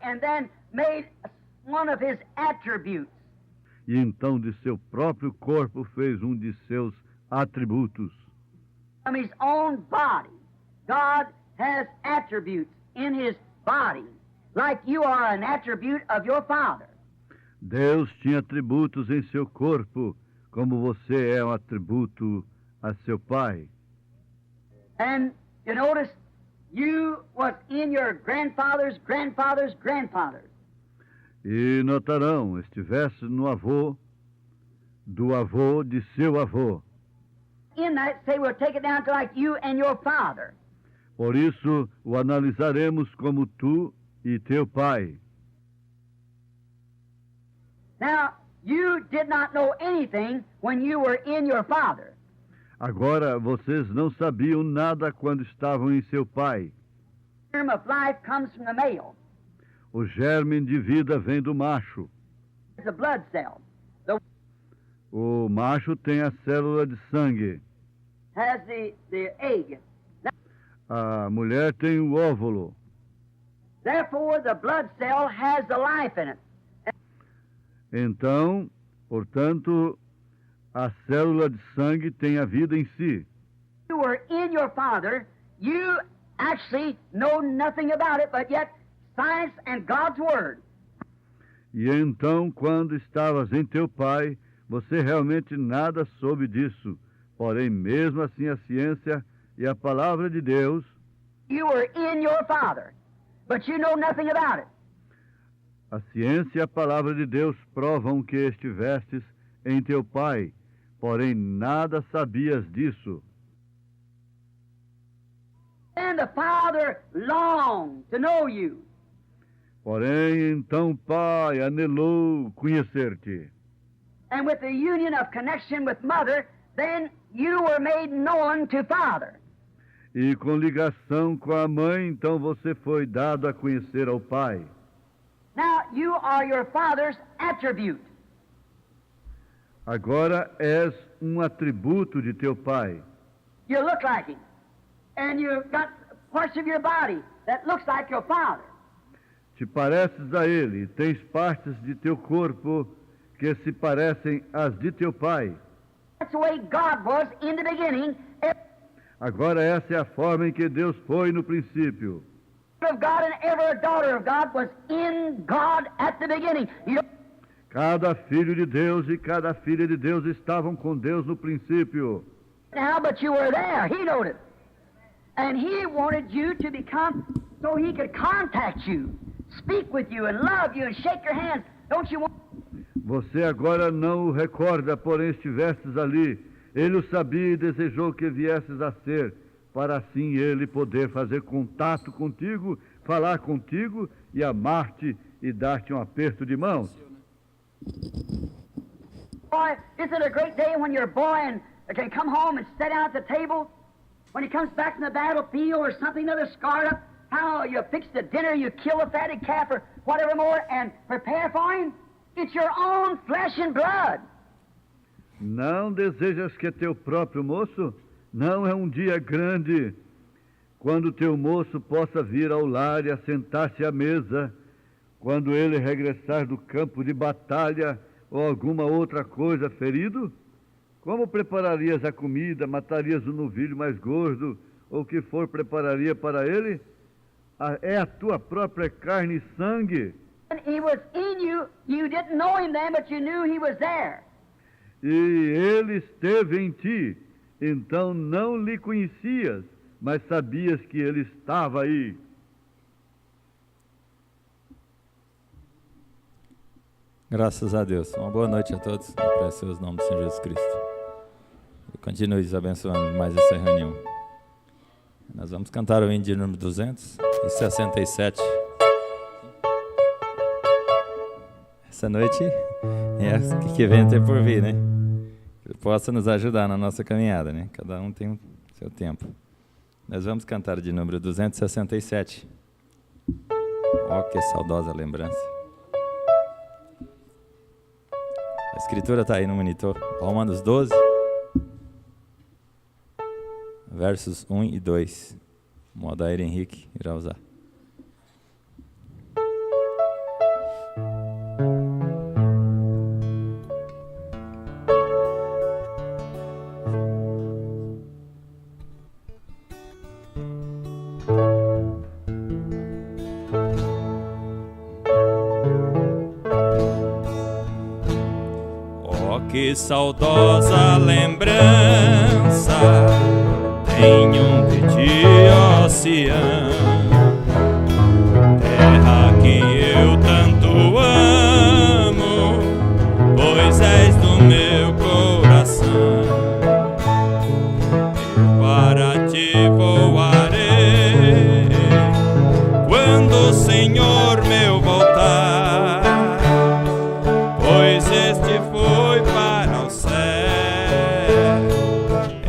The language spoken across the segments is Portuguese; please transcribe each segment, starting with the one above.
and then made one of his attributes. E então de seu próprio corpo fez um de seus atributos. From his own body, God has attributes in his body, like you are an attribute of your Father. Deus tinha atributos em seu corpo, como você é um atributo a seu Pai. And you notice you was in your grandfather's grandfather's grandfather. E notarão, estivesse no avô, do avô de seu avô. In that, say we'll take it down to like you and your father. Por isso, o analisaremos como tu e teu pai. Now, you did not know anything when you were in your father. Agora, vocês não sabiam nada quando estavam em seu pai. The germ of life comes from the male. O germe de vida vem do macho. It's a blood cell. O macho tem a célula de sangue. Has the egg. A mulher tem o óvulo. Therefore, the blood cell has the life in it. Então, portanto, a célula de sangue tem a vida em si. You were in your father. You actually know nothing about it, but yet science and God's word. E então, quando estavas em teu pai, você realmente nada soube disso. Porém, mesmo assim, a ciência e a palavra de Deus... You were in your father, but you know nothing about it. A ciência e a palavra de Deus provam que estivestes em teu pai, porém nada sabias disso. And the Father longed to know you. Porém, então, Pai anelou conhecer-te. And with the union of connection with Mother, then you were made known to Father. E com ligação com a mãe, então você foi dado a conhecer ao Pai. Now you are your Father's attribute. Agora és um atributo de teu Pai. You look like him. And you've got parts of your body that looks like your Father. Te pareces a Ele, tens partes de teu corpo que se parecem às de teu Pai. That's the way God was in the beginning. Agora essa é a forma em que Deus foi no princípio. Of God and every daughter of God was in God at the beginning. Cada filho de Deus e cada filha de Deus estavam com Deus no princípio. Now, but you were there. He knowed it. And He wanted you to become so He could contact you, speak with you, and love you, and shake your hands. Don't you want... Você agora não o recorda, porém estivestes ali. Ele o sabia e desejou que viesses a ser, para assim Ele poder fazer contato contigo, falar contigo e amar-te e dar-te um aperto de mãos. Boy, isn't it a great day when your boy can come home and sit down at the table? When he comes back from the battlefield or something other scarred up, how you fix the dinner, you kill a fatted calf or whatever more and prepare for him? It's your own flesh and blood. Não desejas que teu próprio moço? Não é um dia grande quando teu moço possa vir ao lar e assentar-se à mesa, quando ele regressar do campo de batalha ou alguma outra coisa ferido? Como prepararias a comida? Matarias o novilho mais gordo, ou o que for prepararia para ele? É a tua própria carne e sangue. And He was in you. You didn't know Him then, but you knew He was there. E ele esteve em ti, então não lhe conhecias, mas sabias que ele estava aí. Graças a Deus. Uma boa noite a todos, no precioso nome do Senhor Jesus Cristo. E continue nos abençoando mais essa reunião. Nós vamos cantar o hino de número 267. Essa noite é o que vem ter por vir, né? Que Ele possa nos ajudar na nossa caminhada, né? Cada um tem o seu tempo. Nós vamos cantar de número 267. Ó, que saudosa lembrança. A escritura está aí no monitor. Romanos 12, versos 1 e 2. O Modair Henrique irá usar. Que saudosa lembrança tenho de ti, ó Sião, terra que eu tanto amo, pois és do meu coração. Eu para ti voarei quando o Senhor meu voltar, pois este foi para o céu,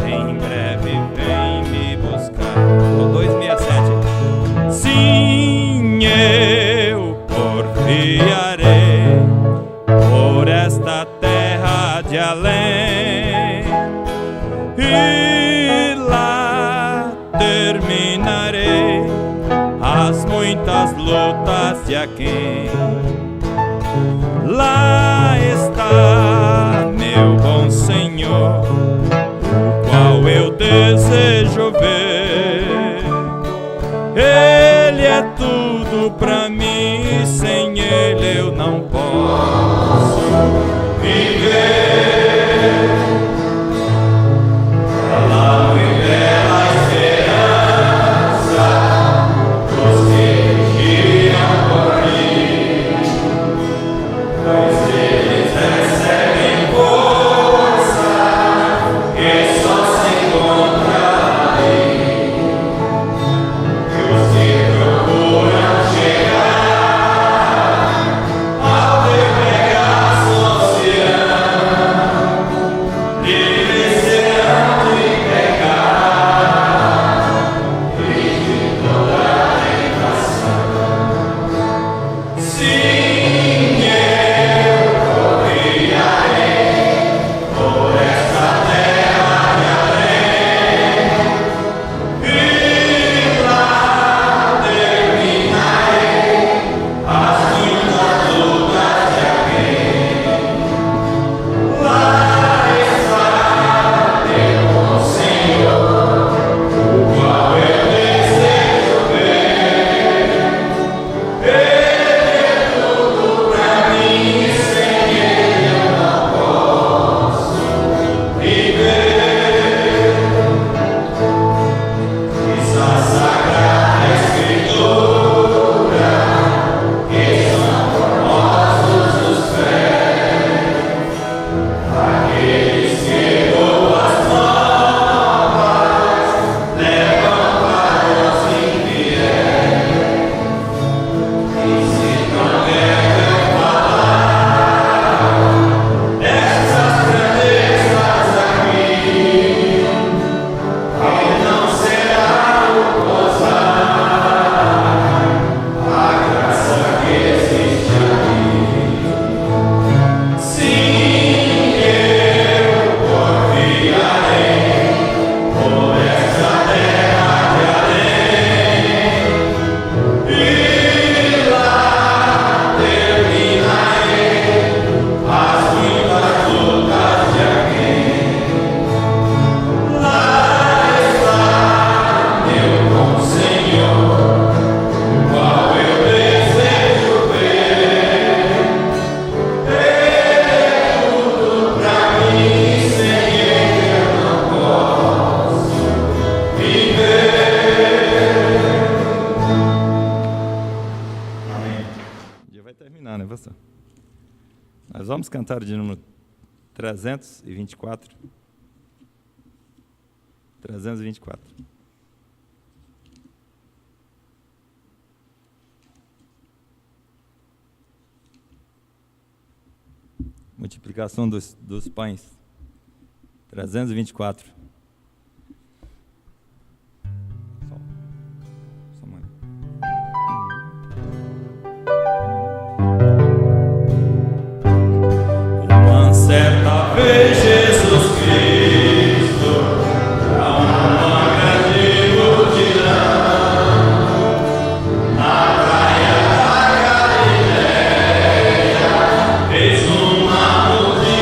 em breve vem me buscar. 267. Sim, eu porfiarei por esta terra de além, e lá terminarei as muitas lutas de Aquém. Lá está meu bom Senhor, o qual eu desejo ver. Ele é tudo pra mim, e sem ele eu não posso viver. Lá me bela esperança dos que giram por mim, pois eles recebem força que só se encontra ali. E os que procuram chegar ao teu regaço oceano, livres serão de pecar e de toda tentação. Sim, eu confiarei por esta terra de além, e lá terminarei as muitas lutas de Aquém. Lá está meu bom Senhor, o qual eu desejo ver. Ele é tudo pra mim, sem ele eu não posso viver. Diz a Sagrada Escritura que são formosos os pés aqueles que boas novas levam para os infiéis. E se não deve falar dessas grandezas aqui, ele não será o gozar a graça que existe aqui. Sim, eu confiarei por esta terra de além, e lá terminarei as muitas lutas de Aquém. Lá está meu bom Senhor, o qual eu desejo ver. Ele é tudo pra mim, sem ele eu não posso viver. Amém. O dia vai terminar, né, pastor? Nós vamos cantar de número 324. 324. Multiplicação dos pães. 324. Só um momento. Uma certa vez Jesus Cristo a uma grande multidão na praia da Galileia fez uma multiplicação.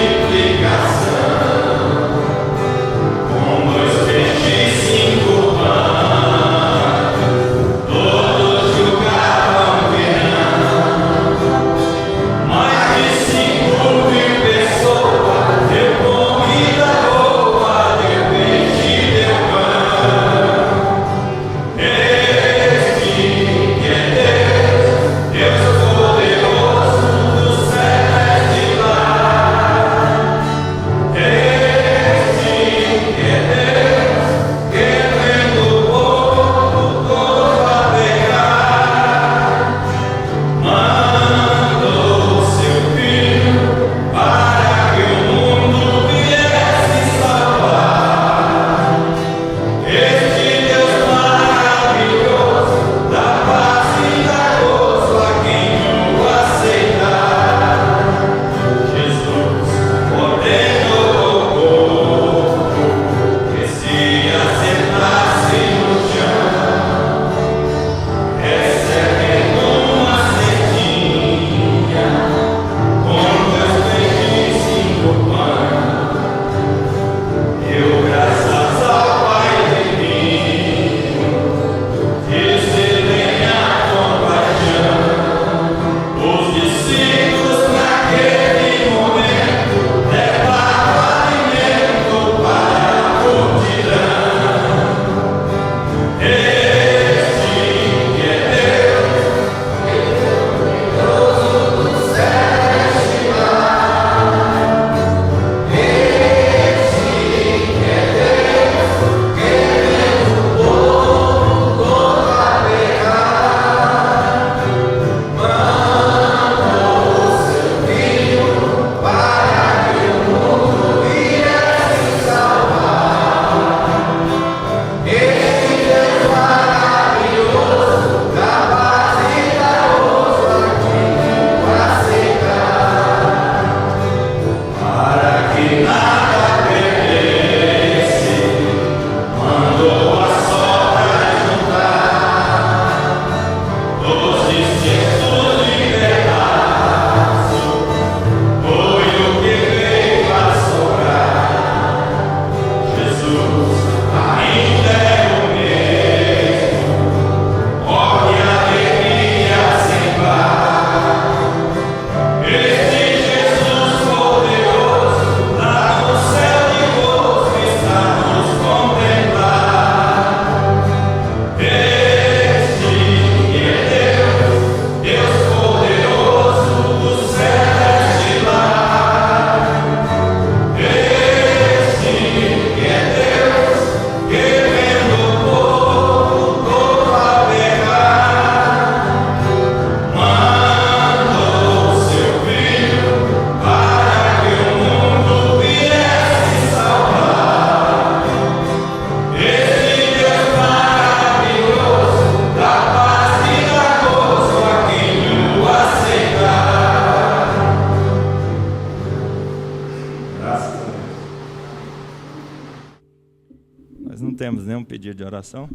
temos nenhum pedido de oração,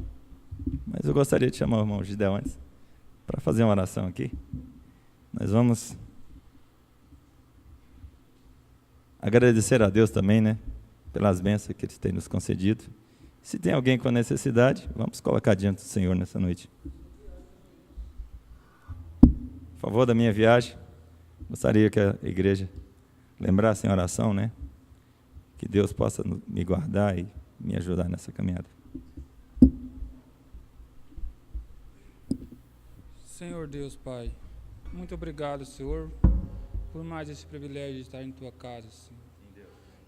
mas eu gostaria de chamar o irmão Gidel antes para fazer uma oração aqui. Nós vamos agradecer a Deus também, né, pelas bênçãos que Ele tem nos concedido. Se tem alguém com necessidade, vamos colocar diante do Senhor nessa noite. Em favor da minha viagem, gostaria que a igreja lembrasse em oração, né, que Deus possa me guardar e me ajudar nessa caminhada. Senhor Deus, Pai, muito obrigado, Senhor, por mais esse privilégio de estar em Tua casa, Senhor.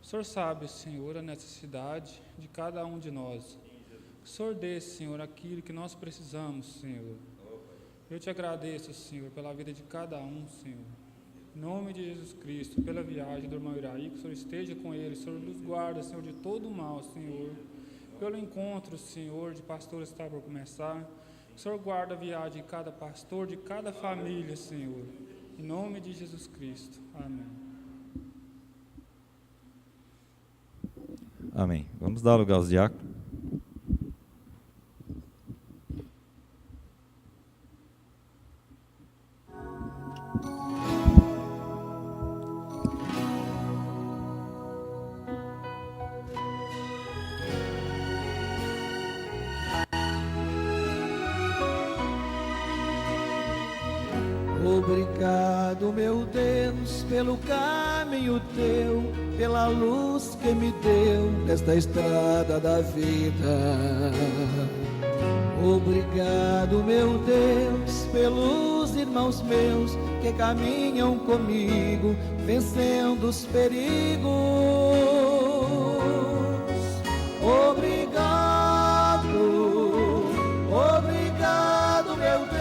O Senhor sabe, Senhor, a necessidade de cada um de nós. O Senhor dê, Senhor, aquilo que nós precisamos, Senhor. Eu te agradeço, Senhor, pela vida de cada um, Senhor. Em nome de Jesus Cristo, pela viagem do irmão Iraí, que o Senhor esteja com ele, o Senhor nos guarda, Senhor, de todo o mal, Senhor. Pelo encontro, Senhor, de pastores que está por começar, o Senhor guarda a viagem de cada pastor, de cada família, Senhor. Em nome de Jesus Cristo. Amém. Amém. Vamos dar lugar aos diáconos. Obrigado, meu Deus, pelo caminho teu, pela luz que me deu nesta estrada da vida. Obrigado, meu Deus, pelos irmãos meus que caminham comigo, vencendo os perigos. Obrigado, obrigado, meu Deus,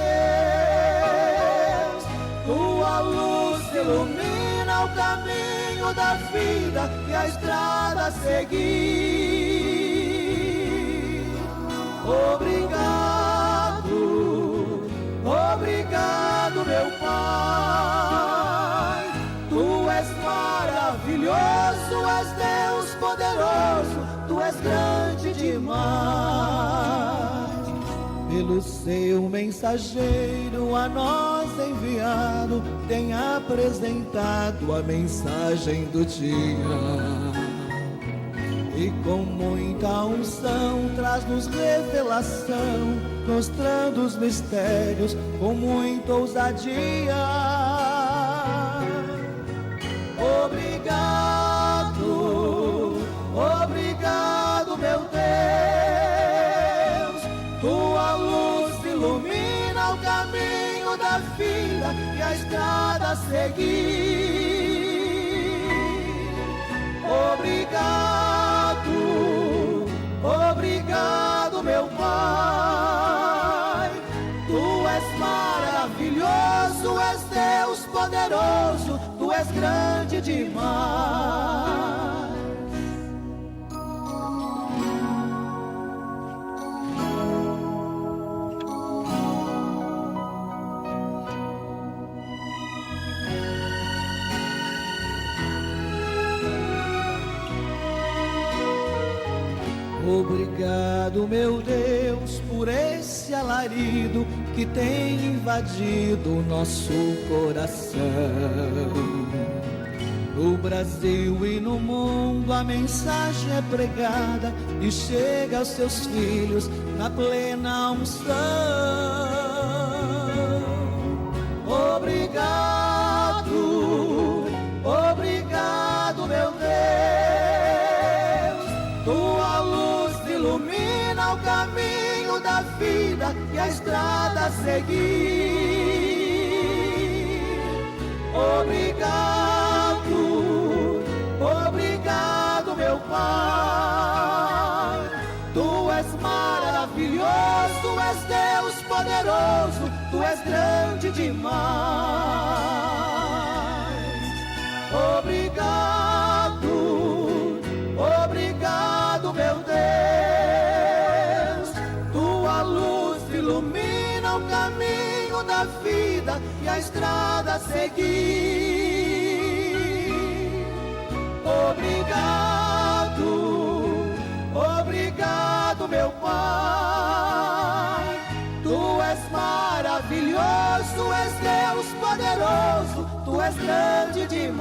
tua luz ilumina o caminho da vida e a estrada a seguir. Obrigado, obrigado, meu Pai, tu és maravilhoso, és Deus poderoso, tu és grande demais. Pelo seu mensageiro a nós enviado, tem apresentado a mensagem do dia. E com muita unção traz-nos revelação, mostrando os mistérios com muita ousadia. Obrigado, obrigado, meu Deus, tua luz ilumina o caminho da vida e a estrada a seguir. Obrigado, obrigado, meu Pai, tu és maravilhoso, és Deus poderoso, tu és grande demais. Obrigado, meu Deus, por esse alarido que tem invadido o nosso coração. No Brasil e no mundo a mensagem é pregada e chega aos seus filhos na plena unção. Obrigado, obrigado, meu Deus, tua luz ilumina o caminho da vida e a estrada a seguir. Obrigado, obrigado, meu Pai, tu és maravilhoso, és Deus poderoso, tu és grande demais. Obrigado, obrigado, meu Deus, tua luz ilumina o caminho da vida e a estrada a seguir. Obrigado, obrigado, alimento, meu Pai. Tu és maravilhoso, Tu és Deus poderoso, Tu és grande demais.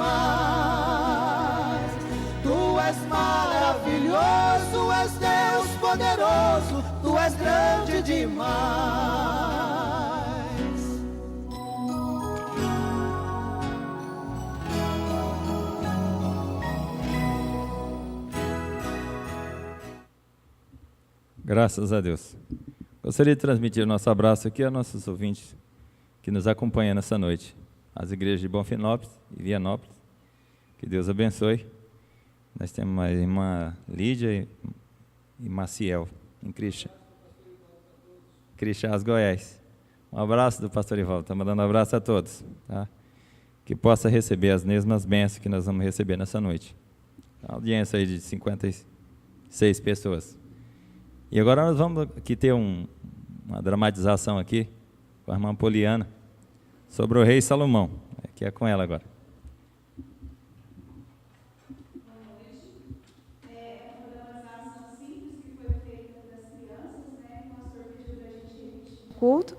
Tu és maravilhoso, Tu és Deus poderoso, Tu és grande demais. Graças a Deus. Gostaria de transmitir o nosso abraço aqui a nossos ouvintes que nos acompanham nessa noite, as igrejas de Bonfinópolis e Vianópolis. Que Deus abençoe. Nós temos a irmã Lídia e Maciel, em Crixás, Goiás. Um abraço do pastor Ivaldo, está mandando um abraço a todos. Tá? Que possa receber as mesmas bênçãos que nós vamos receber nessa noite. Uma audiência aí de 56 pessoas. E agora nós vamos aqui ter uma dramatização aqui com a irmã Poliana sobre o rei Salomão. Aqui é com ela agora. É uma dramatização simples que foi feita das crianças, né? O pastor pediu para a gente repetir no culto,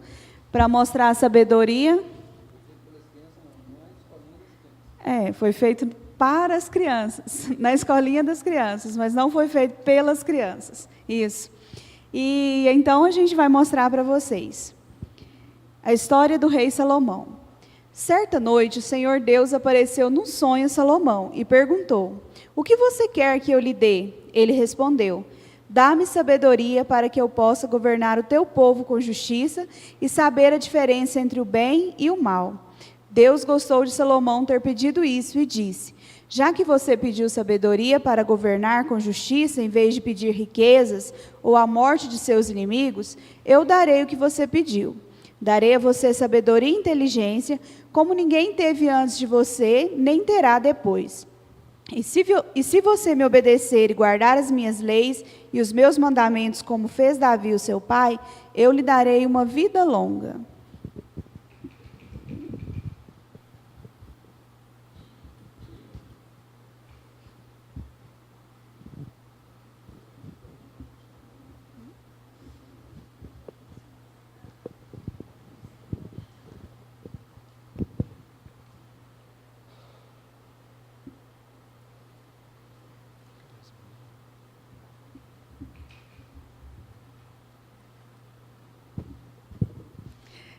para mostrar a sabedoria. Foi feito para as crianças, na escolinha das crianças, mas não foi feito pelas crianças. Isso. E então a gente vai mostrar para vocês a história do rei Salomão. Certa noite, o Senhor Deus apareceu num sonho a Salomão e perguntou: "O que você quer que eu lhe dê?" Ele respondeu: "Dá-me sabedoria para que eu possa governar o teu povo com justiça e saber a diferença entre o bem e o mal." Deus gostou de Salomão ter pedido isso e disse: "Já que você pediu sabedoria para governar com justiça, em vez de pedir riquezas ou a morte de seus inimigos, eu darei o que você pediu. Darei a você sabedoria e inteligência, como ninguém teve antes de você, nem terá depois. E se você me obedecer e guardar as minhas leis e os meus mandamentos, como fez Davi, o seu pai, eu lhe darei uma vida longa."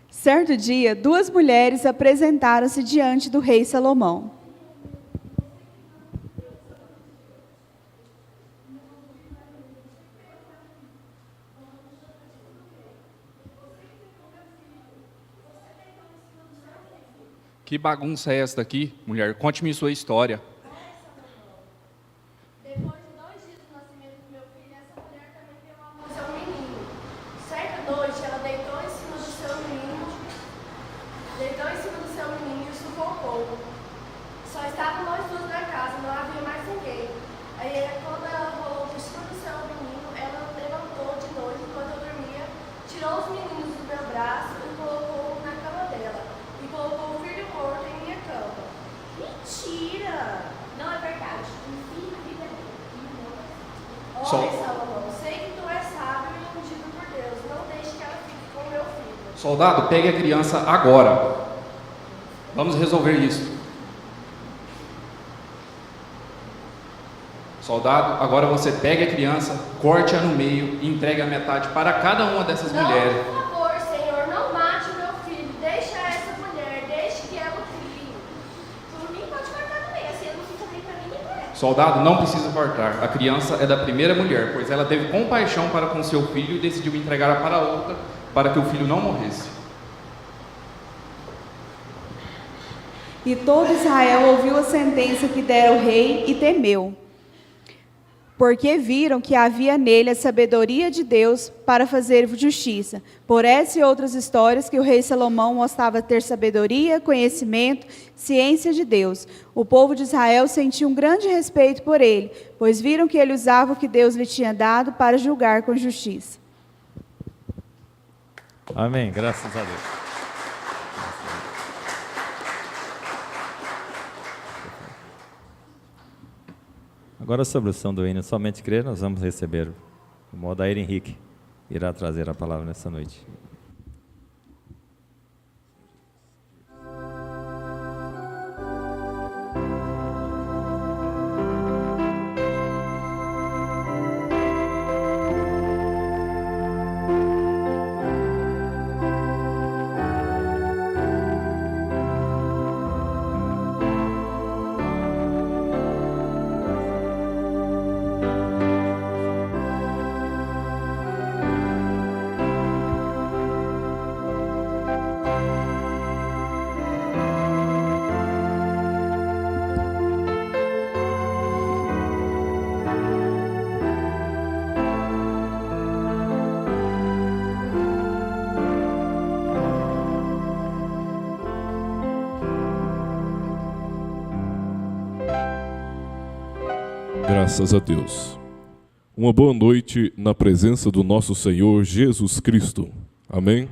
Certo dia, duas mulheres apresentaram-se diante do rei Salomão. Que bagunça é essa daqui, mulher? Conte-me sua história. Depois de 2 dias do nascimento do meu filho, essa mulher também deu à luz a um menino. Certa noite, ela deitou em cima do seu menino e o sufocou. Só estavam nós duas na casa, não havia mais ninguém. Aí, quando ela rolou por cima do seu menino, ela levantou de noite, enquanto eu dormia, tirou os meninos do meu braço e colocou na cama dela. E colocou o filho morto em minha cama. Mentira! Não é verdade. Olha, Salomão, sei que tu és sábio e ungido por Deus. Não deixe que ela fique com meu filho. Soldado, pegue a criança agora. Vamos resolver isso. Soldado, agora você pegue a criança, corte-a no meio e entregue a metade para cada uma dessas mulheres. Por favor, Senhor, não mate o meu filho. Deixa essa mulher, deixe que ela crie. Por mim, pode cortar também, assim eu não fico nem para mim nem para ela. Soldado, não precisa cortar. A criança é da primeira mulher, pois ela teve compaixão para com seu filho e decidiu entregar para outra, para que o filho não morresse. E todo Israel ouviu a sentença que dera o rei e temeu, porque viram que havia nele a sabedoria de Deus para fazer justiça. Por essa e outras histórias que o rei Salomão mostrava ter sabedoria, conhecimento, ciência de Deus. O povo de Israel sentia um grande respeito por ele, pois viram que ele usava o que Deus lhe tinha dado para julgar com justiça. Amém. Graças a Deus. Agora, sobre o som do hino Somente Crer, nós vamos receber O Modair Henrique irá trazer a palavra nessa noite. Graças a Deus. Uma boa noite na presença do nosso Senhor Jesus Cristo. Amém?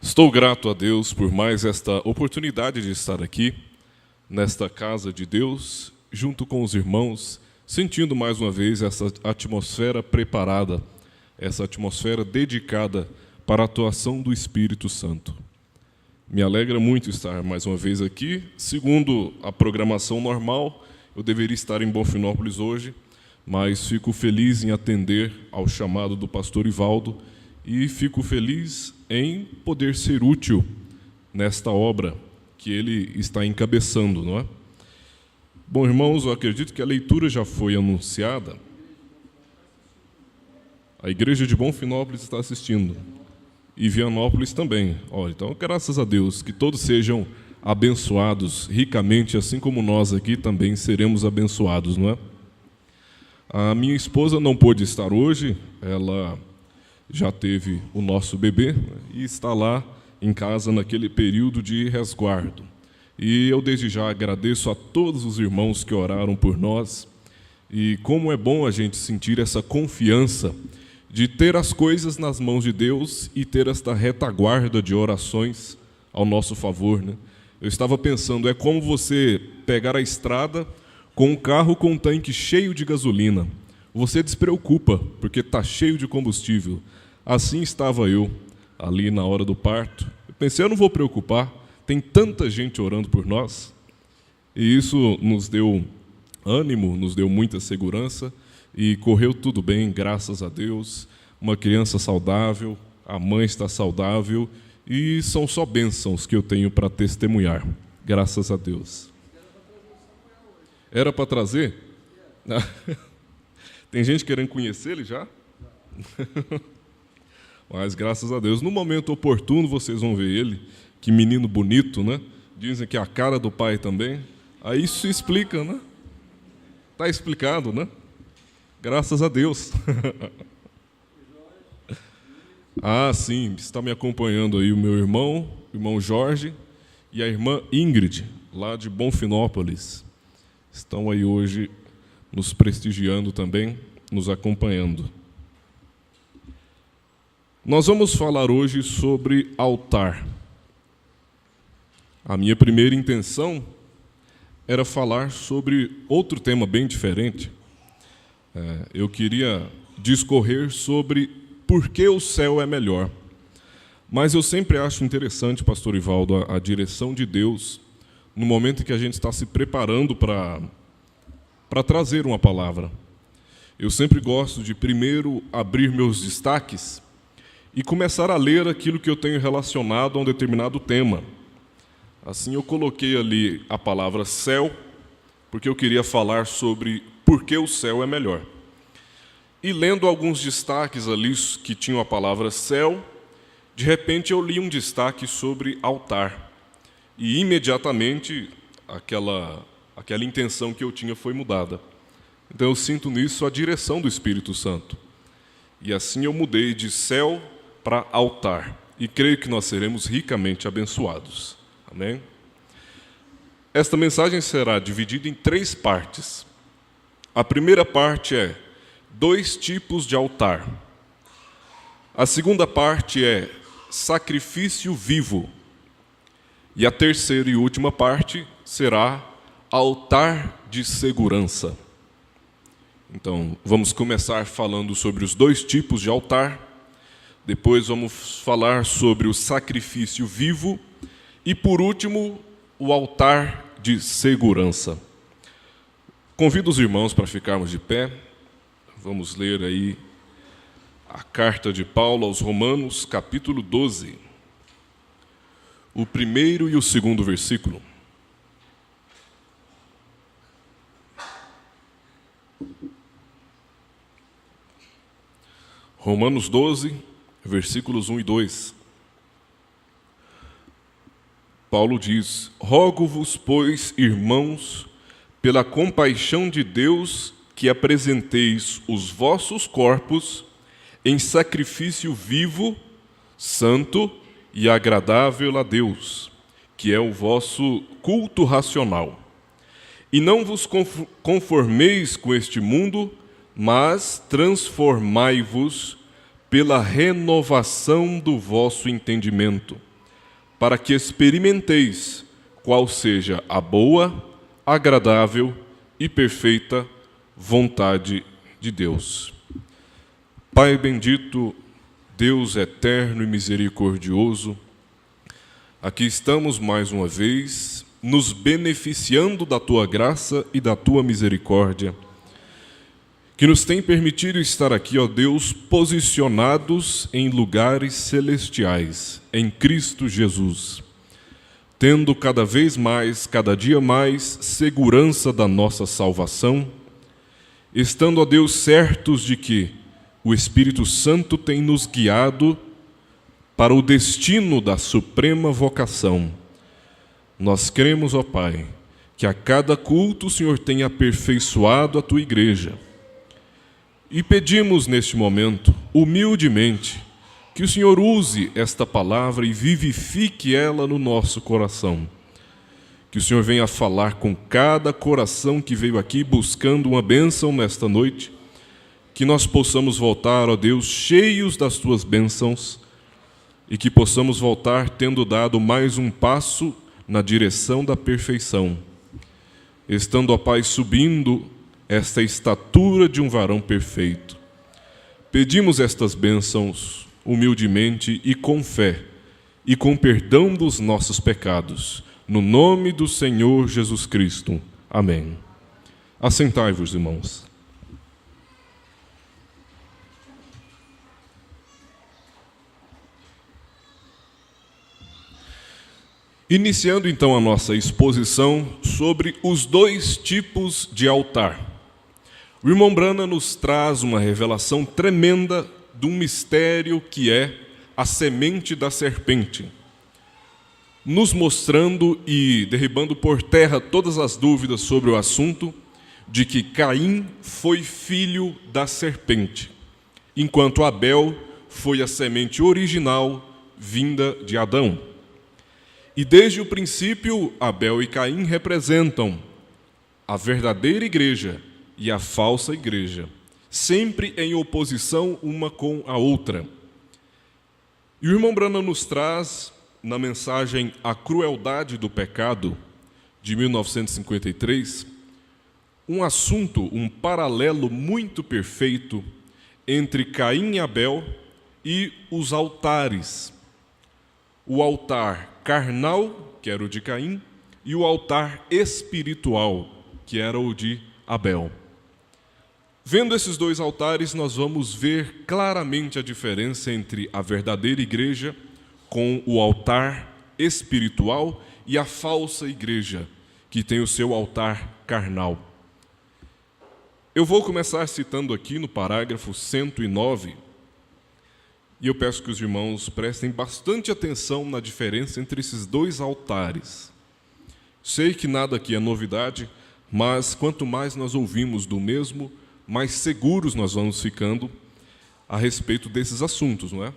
Estou grato a Deus por mais esta oportunidade de estar aqui, nesta casa de Deus, junto com os irmãos, sentindo mais uma vez essa atmosfera preparada, essa atmosfera dedicada para a atuação do Espírito Santo. Me alegra muito estar mais uma vez aqui. Segundo a programação normal, eu deveria estar em Bonfinópolis hoje, mas fico feliz em atender ao chamado do pastor Ivaldo e fico feliz em poder ser útil nesta obra que ele está encabeçando, não é? Bom, irmãos, eu acredito que a leitura já foi anunciada. A igreja de Bonfinópolis está assistindo e Vianópolis também. Então, graças a Deus, que todos sejam abençoados ricamente, assim como nós aqui também seremos abençoados, não é? A minha esposa não pôde estar hoje, ela já teve o nosso bebê e está lá em casa naquele período de resguardo. E eu desde já agradeço a todos os irmãos que oraram por nós, e como é bom a gente sentir essa confiança de ter as coisas nas mãos de Deus e ter esta retaguarda de orações ao nosso favor, né? Eu estava pensando, é como você pegar a estrada com um carro com um tanque cheio de gasolina. Você despreocupa, porque está cheio de combustível. Assim estava eu, ali na hora do parto. Eu pensei, eu não vou preocupar, tem tanta gente orando por nós. E isso nos deu ânimo, nos deu muita segurança, e correu tudo bem, graças a Deus. Uma criança saudável, a mãe está saudável, e são só bênçãos que eu tenho para testemunhar, graças a Deus. Era para trazer? Tem gente querendo conhecer ele já? Mas graças a Deus, no momento oportuno vocês vão ver ele, que menino bonito, né? Dizem que é a cara do pai também. Aí isso se explica, né? Está explicado, né? Graças a Deus. Ah, sim, está me acompanhando aí o meu irmão Jorge e a irmã Ingrid, lá de Bonfinópolis. Estão aí hoje nos prestigiando também, nos acompanhando. Nós vamos falar hoje sobre altar. A minha primeira intenção era falar sobre outro tema bem diferente. Eu queria discorrer sobre por que o céu é melhor. Mas eu sempre acho interessante, pastor Ivaldo, a direção de Deus no momento em que a gente está se preparando para trazer uma palavra. Eu sempre gosto de primeiro abrir meus destaques e começar a ler aquilo que eu tenho relacionado a um determinado tema. Assim, eu coloquei ali a palavra céu, porque eu queria falar sobre por que o céu é melhor. E lendo alguns destaques ali que tinham a palavra céu, de repente eu li um destaque sobre altar. E imediatamente aquela intenção que eu tinha foi mudada. Então eu sinto nisso a direção do Espírito Santo. E assim eu mudei de céu para altar. E creio que nós seremos ricamente abençoados. Amém? Esta mensagem será dividida em 3 partes. A primeira parte é 2 tipos de altar. A segunda parte é sacrifício vivo. E a terceira e última parte será altar de segurança. Então, vamos começar falando sobre os dois tipos de altar, depois vamos falar sobre o sacrifício vivo e, por último, o altar de segurança. Convido os irmãos para ficarmos de pé. Vamos ler aí a carta de Paulo aos Romanos, capítulo 12, o primeiro e o segundo versículo. Romanos 12, versículos 1 e 2. Paulo diz: rogo-vos, pois, irmãos, pela compaixão de Deus, que apresenteis os vossos corpos em sacrifício vivo, santo e agradável a Deus, que é o vosso culto racional. E não vos conformeis com este mundo, mas transformai-vos pela renovação do vosso entendimento, para que experimenteis qual seja a boa, agradável e perfeita vontade de Deus. Pai bendito, Deus eterno e misericordioso, aqui estamos mais uma vez, nos beneficiando da Tua graça e da Tua misericórdia, que nos tem permitido estar aqui, ó Deus, posicionados em lugares celestiais, em Cristo Jesus, tendo cada vez mais, cada dia mais, segurança da nossa salvação, estando, ó Deus, certos de que o Espírito Santo tem nos guiado para o destino da suprema vocação. Nós cremos, ó Pai, que a cada culto o Senhor tem aperfeiçoado a Tua igreja. E pedimos neste momento, humildemente, que o Senhor use esta palavra e vivifique ela no nosso coração. Que o Senhor venha falar com cada coração que veio aqui buscando uma bênção nesta noite, que nós possamos voltar, ó Deus, cheios das Tuas bênçãos e que possamos voltar tendo dado mais um passo na direção da perfeição, estando, ó Pai, subindo esta estatura de um varão perfeito. Pedimos estas bênçãos humildemente e com fé, e com perdão dos nossos pecados, no nome do Senhor Jesus Cristo. Amém. Assentai-vos, irmãos. Iniciando então a nossa exposição sobre os dois tipos de altar. O irmão Branham nos traz uma revelação tremenda de um mistério que é a semente da serpente, nos mostrando e derribando por terra todas as dúvidas sobre o assunto de que Caim foi filho da serpente, enquanto Abel foi a semente original vinda de Adão. E desde o princípio, Abel e Caim representam a verdadeira igreja e a falsa igreja, sempre em oposição uma com a outra. E o irmão Branham nos traz, na mensagem A Crueldade do Pecado, de 1953, um assunto, um paralelo muito perfeito entre Caim e Abel e os altares. O altar carnal, que era o de Caim, e o altar espiritual, que era o de Abel. Vendo esses dois altares, nós vamos ver claramente a diferença entre a verdadeira igreja com o altar espiritual e a falsa igreja, que tem o seu altar carnal. Eu vou começar citando aqui no parágrafo 109, e eu peço que os irmãos prestem bastante atenção na diferença entre esses dois altares. Sei que nada aqui é novidade, mas quanto mais nós ouvimos do mesmo, mais seguros nós vamos ficando a respeito desses assuntos, não é?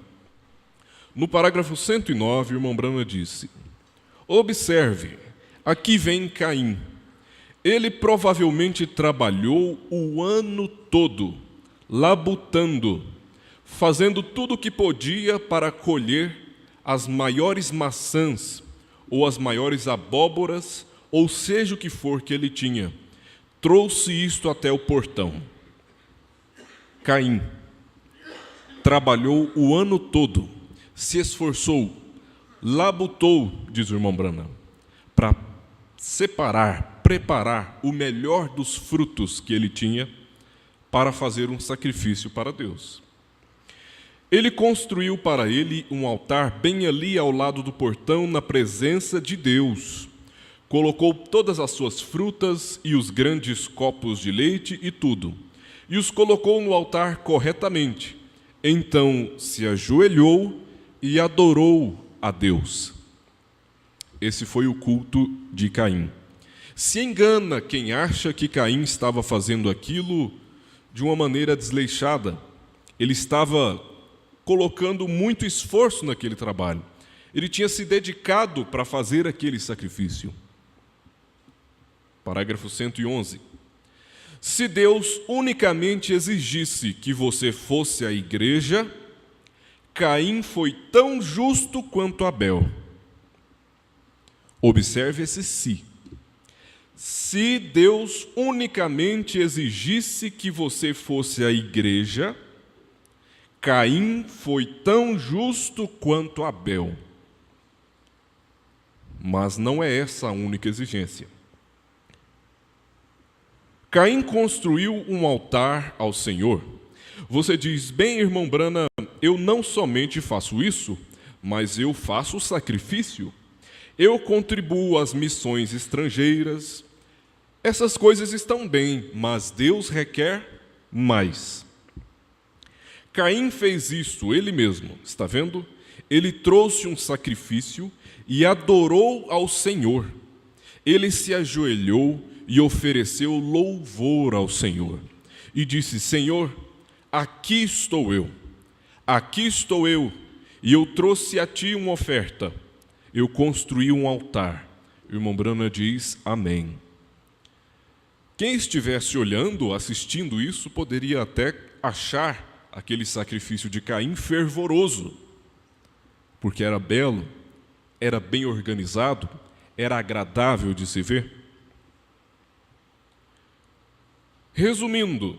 No parágrafo 109, o irmão Branham disse: observe, aqui vem Caim. Ele provavelmente trabalhou o ano todo, labutando, fazendo tudo o que podia para colher as maiores maçãs, ou as maiores abóboras, ou seja o que for que ele tinha. Trouxe isto até o portão. Caim trabalhou o ano todo, se esforçou, labutou, diz o irmão Branham, para separar, preparar o melhor dos frutos que ele tinha para fazer um sacrifício para Deus. Ele construiu para ele um altar bem ali ao lado do portão, na presença de Deus. Colocou todas as suas frutas e os grandes copos de leite e tudo, e os colocou no altar corretamente. Então se ajoelhou e adorou a Deus. Esse foi o culto de Caim. Se engana quem acha que Caim estava fazendo aquilo de uma maneira desleixada. Ele estava colocando muito esforço naquele trabalho. Ele tinha se dedicado para fazer aquele sacrifício. Parágrafo 111. Se Deus unicamente exigisse que você fosse à igreja, Caim foi tão justo quanto Abel. Observe esse se. Se Deus unicamente exigisse que você fosse à igreja, Caim foi tão justo quanto Abel. Mas não é essa a única exigência. Caim construiu um altar ao Senhor. Você diz, bem, irmão Branham, eu não somente faço isso, mas eu faço o sacrifício. Eu contribuo às missões estrangeiras. Essas coisas estão bem, mas Deus requer mais. Caim fez isso, ele mesmo, está vendo? Ele trouxe um sacrifício e adorou ao Senhor. Ele se ajoelhou e ofereceu louvor ao Senhor. E disse, Senhor, aqui estou eu, e eu trouxe a ti uma oferta. Eu construí um altar. O irmão Branham diz, amém. Quem estivesse olhando, assistindo isso, poderia até achar aquele sacrifício de Caim fervoroso, porque era belo, era bem organizado, era agradável de se ver. Resumindo,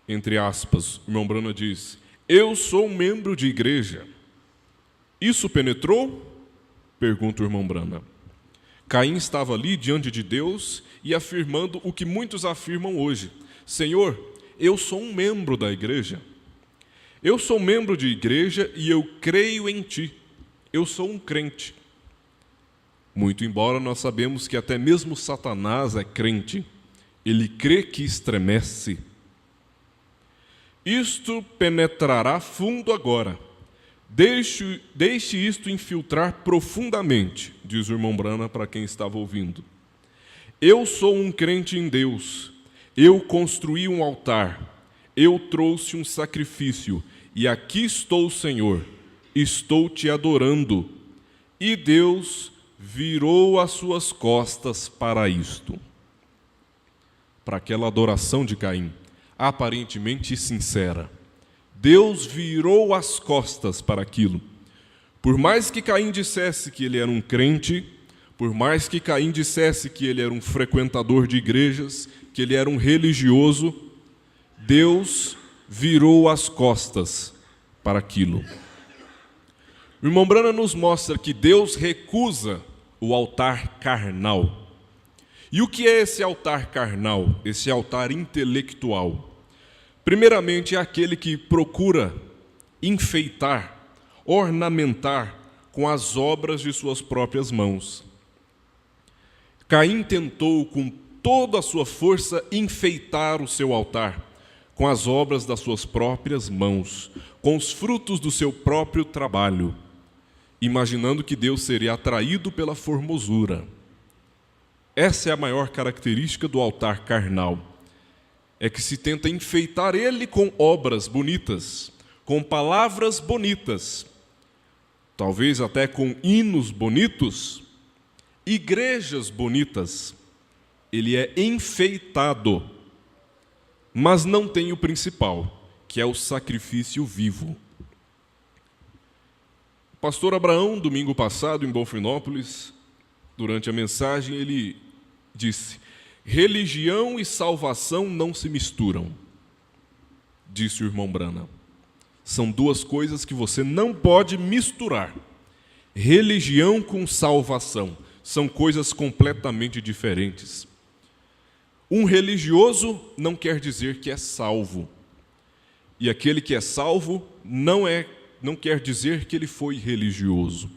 entre aspas, o irmão Branham diz, eu sou um membro de igreja. Isso penetrou? Pergunta o irmão Branham. Caim estava ali diante de Deus e afirmando o que muitos afirmam hoje. Senhor, eu sou um membro da igreja. Eu sou membro de igreja e eu creio em ti. Eu sou um crente. Muito embora nós sabemos que até mesmo Satanás é crente. Ele crê que estremece. Isto penetrará fundo agora. Deixe isto infiltrar profundamente, diz o irmão Branham para quem estava ouvindo. Eu sou um crente em Deus. Eu construí um altar. Eu trouxe um sacrifício. E aqui estou, Senhor. Estou te adorando. E Deus virou as suas costas para isto. Para aquela adoração de Caim, aparentemente sincera. Deus virou as costas para aquilo. Por mais que Caim dissesse que ele era um crente, por mais que Caim dissesse que ele era um frequentador de igrejas, que ele era um religioso, Deus virou as costas para aquilo. O irmão Branham nos mostra que Deus recusa o altar carnal. E o que é esse altar carnal, esse altar intelectual? Primeiramente, é aquele que procura enfeitar, ornamentar com as obras de suas próprias mãos. Caim tentou com toda a sua força enfeitar o seu altar com as obras das suas próprias mãos, com os frutos do seu próprio trabalho, imaginando que Deus seria atraído pela formosura. Essa é a maior característica do altar carnal. É que se tenta enfeitar ele com obras bonitas, com palavras bonitas, talvez até com hinos bonitos, igrejas bonitas. Ele é enfeitado, mas não tem o principal, que é o sacrifício vivo. O pastor Abraão, domingo passado, em Bonfinópolis, durante a mensagem, ele disse: religião e salvação não se misturam. disse o irmão Branham. São duas coisas que você não pode misturar. Religião com salvação são coisas completamente diferentes. Um religioso não quer dizer que é salvo. E aquele que é salvo não quer dizer que ele foi religioso.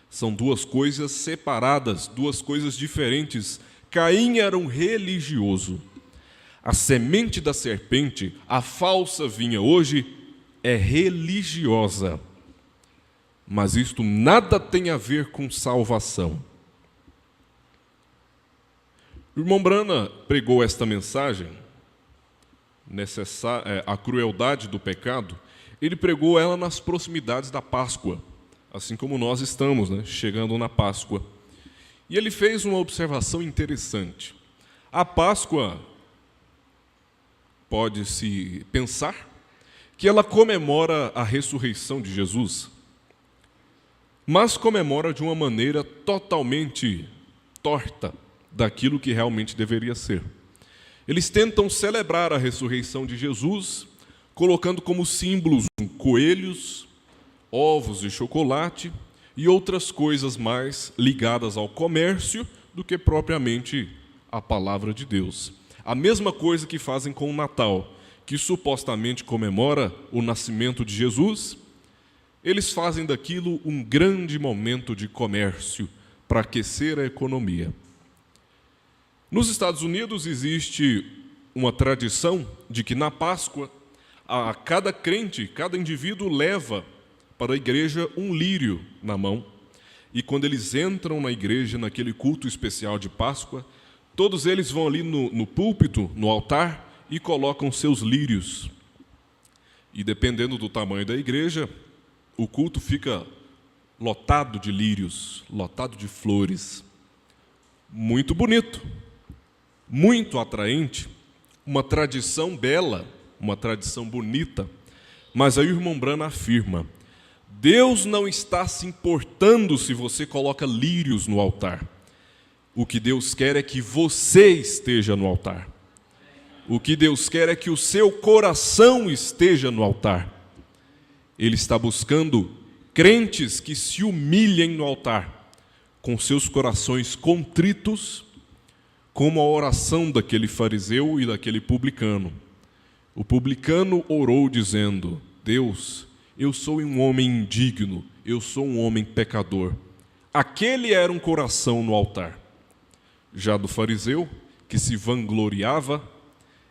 São duas coisas separadas, duas coisas diferentes. Caim era um religioso. A semente da serpente, a falsa vinha hoje, é religiosa. Mas isto nada tem a ver com salvação. O irmão Branham pregou esta mensagem, a crueldade do pecado. Ele pregou ela nas proximidades da Páscoa, assim como nós estamos, chegando na Páscoa. E ele fez uma observação interessante. A Páscoa, pode-se pensar, que ela comemora a ressurreição de Jesus, mas comemora de uma maneira totalmente torta daquilo que realmente deveria ser. Eles tentam celebrar a ressurreição de Jesus, colocando como símbolos coelhos, ovos de chocolate e outras coisas mais ligadas ao comércio do que propriamente a palavra de Deus. A mesma coisa que fazem com o Natal, que supostamente comemora o nascimento de Jesus, eles fazem daquilo um grande momento de comércio para aquecer a economia. Nos Estados Unidos existe uma tradição de que na Páscoa, cada crente, cada indivíduo leva para a igreja um lírio na mão. E quando eles entram na igreja, naquele culto especial de Páscoa, todos eles vão ali no púlpito, no altar, e colocam seus lírios. E dependendo do tamanho da igreja, o culto fica lotado de lírios, lotado de flores. Muito bonito, muito atraente, uma tradição bela, uma tradição bonita. Mas aí o irmão Branham afirma: Deus não está se importando se você coloca lírios no altar. O que Deus quer é que você esteja no altar. O que Deus quer é que o seu coração esteja no altar. Ele está buscando crentes que se humilhem no altar, com seus corações contritos, como a oração daquele fariseu e daquele publicano. O publicano orou dizendo: Deus, eu sou um homem indigno, eu sou um homem pecador. Aquele era um coração no altar. Já do fariseu, que se vangloriava,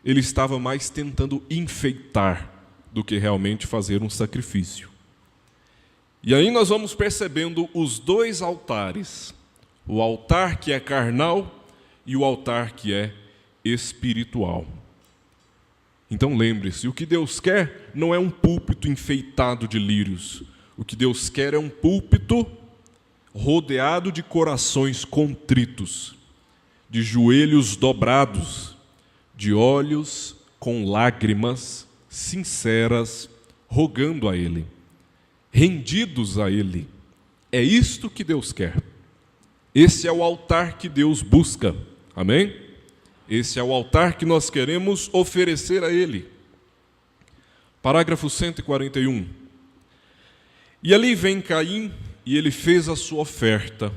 ele estava mais tentando enfeitar do que realmente fazer um sacrifício. E aí nós vamos percebendo os dois altares, o altar que é carnal e o altar que é espiritual. Então lembre-se, o que Deus quer não é um púlpito enfeitado de lírios. O que Deus quer é um púlpito rodeado de corações contritos, de joelhos dobrados, de olhos com lágrimas sinceras, rogando a Ele, rendidos a Ele. É isto que Deus quer. Esse é o altar que Deus busca. Amém? Esse é o altar que nós queremos oferecer a Ele. Parágrafo 141. E ali vem Caim, e ele fez a sua oferta.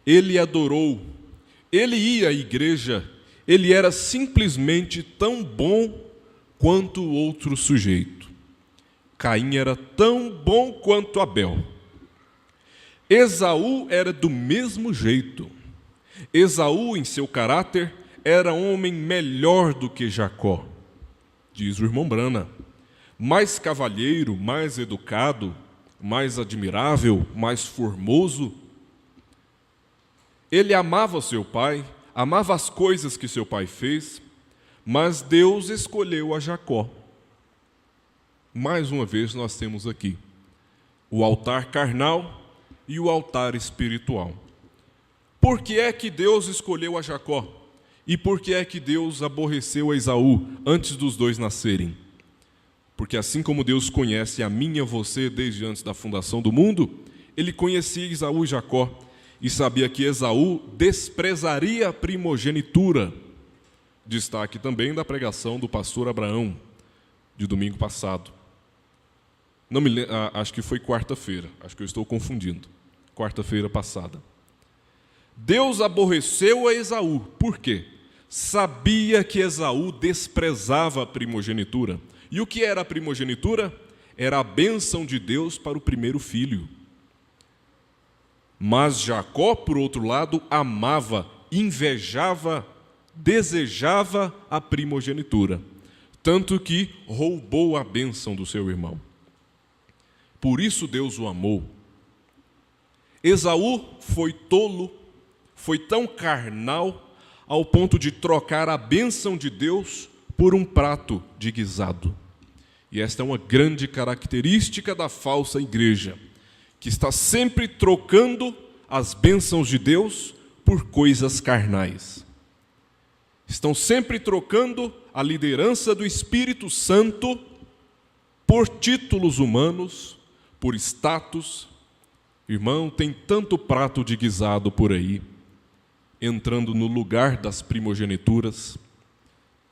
Ele adorou. Ele ia à igreja. Ele era simplesmente tão bom quanto o outro sujeito. Caim era tão bom quanto Abel. Esaú era do mesmo jeito. Esaú, em seu caráter, era homem melhor do que Jacó, diz o irmão Branham. Mais cavalheiro, mais educado, mais admirável, mais formoso. Ele amava seu pai, amava as coisas que seu pai fez, mas Deus escolheu a Jacó. Mais uma vez nós temos aqui o altar carnal e o altar espiritual. Por que é que Deus escolheu a Jacó? E por que é que Deus aborreceu a Esaú antes dos dois nascerem? Porque assim como Deus conhece a mim e a você desde antes da fundação do mundo, Ele conhecia Esaú e Jacó e sabia que Esaú desprezaria a primogenitura. Destaque também da pregação do pastor Abraão, de domingo passado. Não me lembro, acho que foi quarta-feira, acho que eu estou confundindo. Quarta-feira passada. Deus aborreceu a Esaú. Por quê? Sabia que Esaú desprezava a primogenitura. E o que era a primogenitura? Era a bênção de Deus para o primeiro filho. Mas Jacó, por outro lado, amava, invejava, desejava a primogenitura, tanto que roubou a bênção do seu irmão. Por isso Deus o amou. Esaú foi tolo, foi tão carnal, ao ponto de trocar a bênção de Deus por um prato de guisado. E esta é uma grande característica da falsa igreja, que está sempre trocando as bênçãos de Deus por coisas carnais. Estão sempre trocando a liderança do Espírito Santo por títulos humanos, por status. Irmão, tem tanto prato de guisado por aí, entrando no lugar das primogenituras,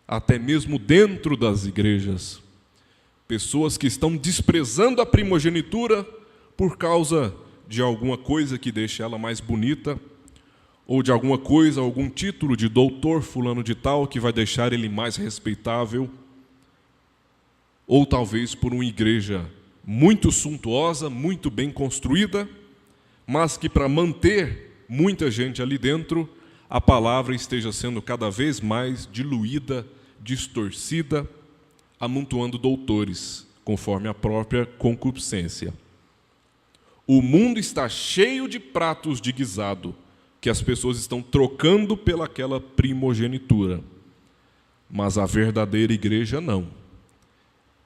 até mesmo dentro das igrejas. Pessoas que estão desprezando a primogenitura por causa de alguma coisa que deixa ela mais bonita, ou de alguma coisa, algum título de doutor fulano de tal que vai deixar ele mais respeitável, ou talvez por uma igreja muito suntuosa, muito bem construída, mas que para manter muita gente ali dentro, a palavra esteja sendo cada vez mais diluída, distorcida, amontoando doutores, conforme a própria concupiscência. O mundo está cheio de pratos de guisado, que as pessoas estão trocando pelaquela primogenitura. Mas a verdadeira igreja não.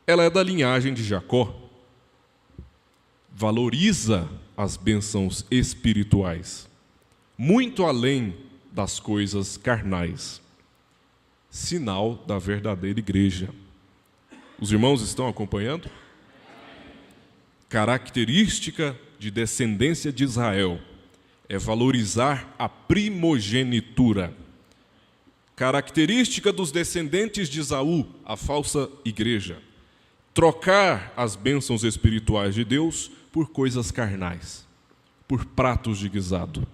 Ela é da linhagem de Jacó. Valoriza as bênçãos espirituais, muito além das coisas carnais. Sinal da verdadeira igreja. Os irmãos estão acompanhando? Característica de descendência de Israel é valorizar a primogenitura. Característica dos descendentes de Esaú, a falsa igreja, trocar as bênçãos espirituais de Deus por coisas carnais, por pratos de guisado.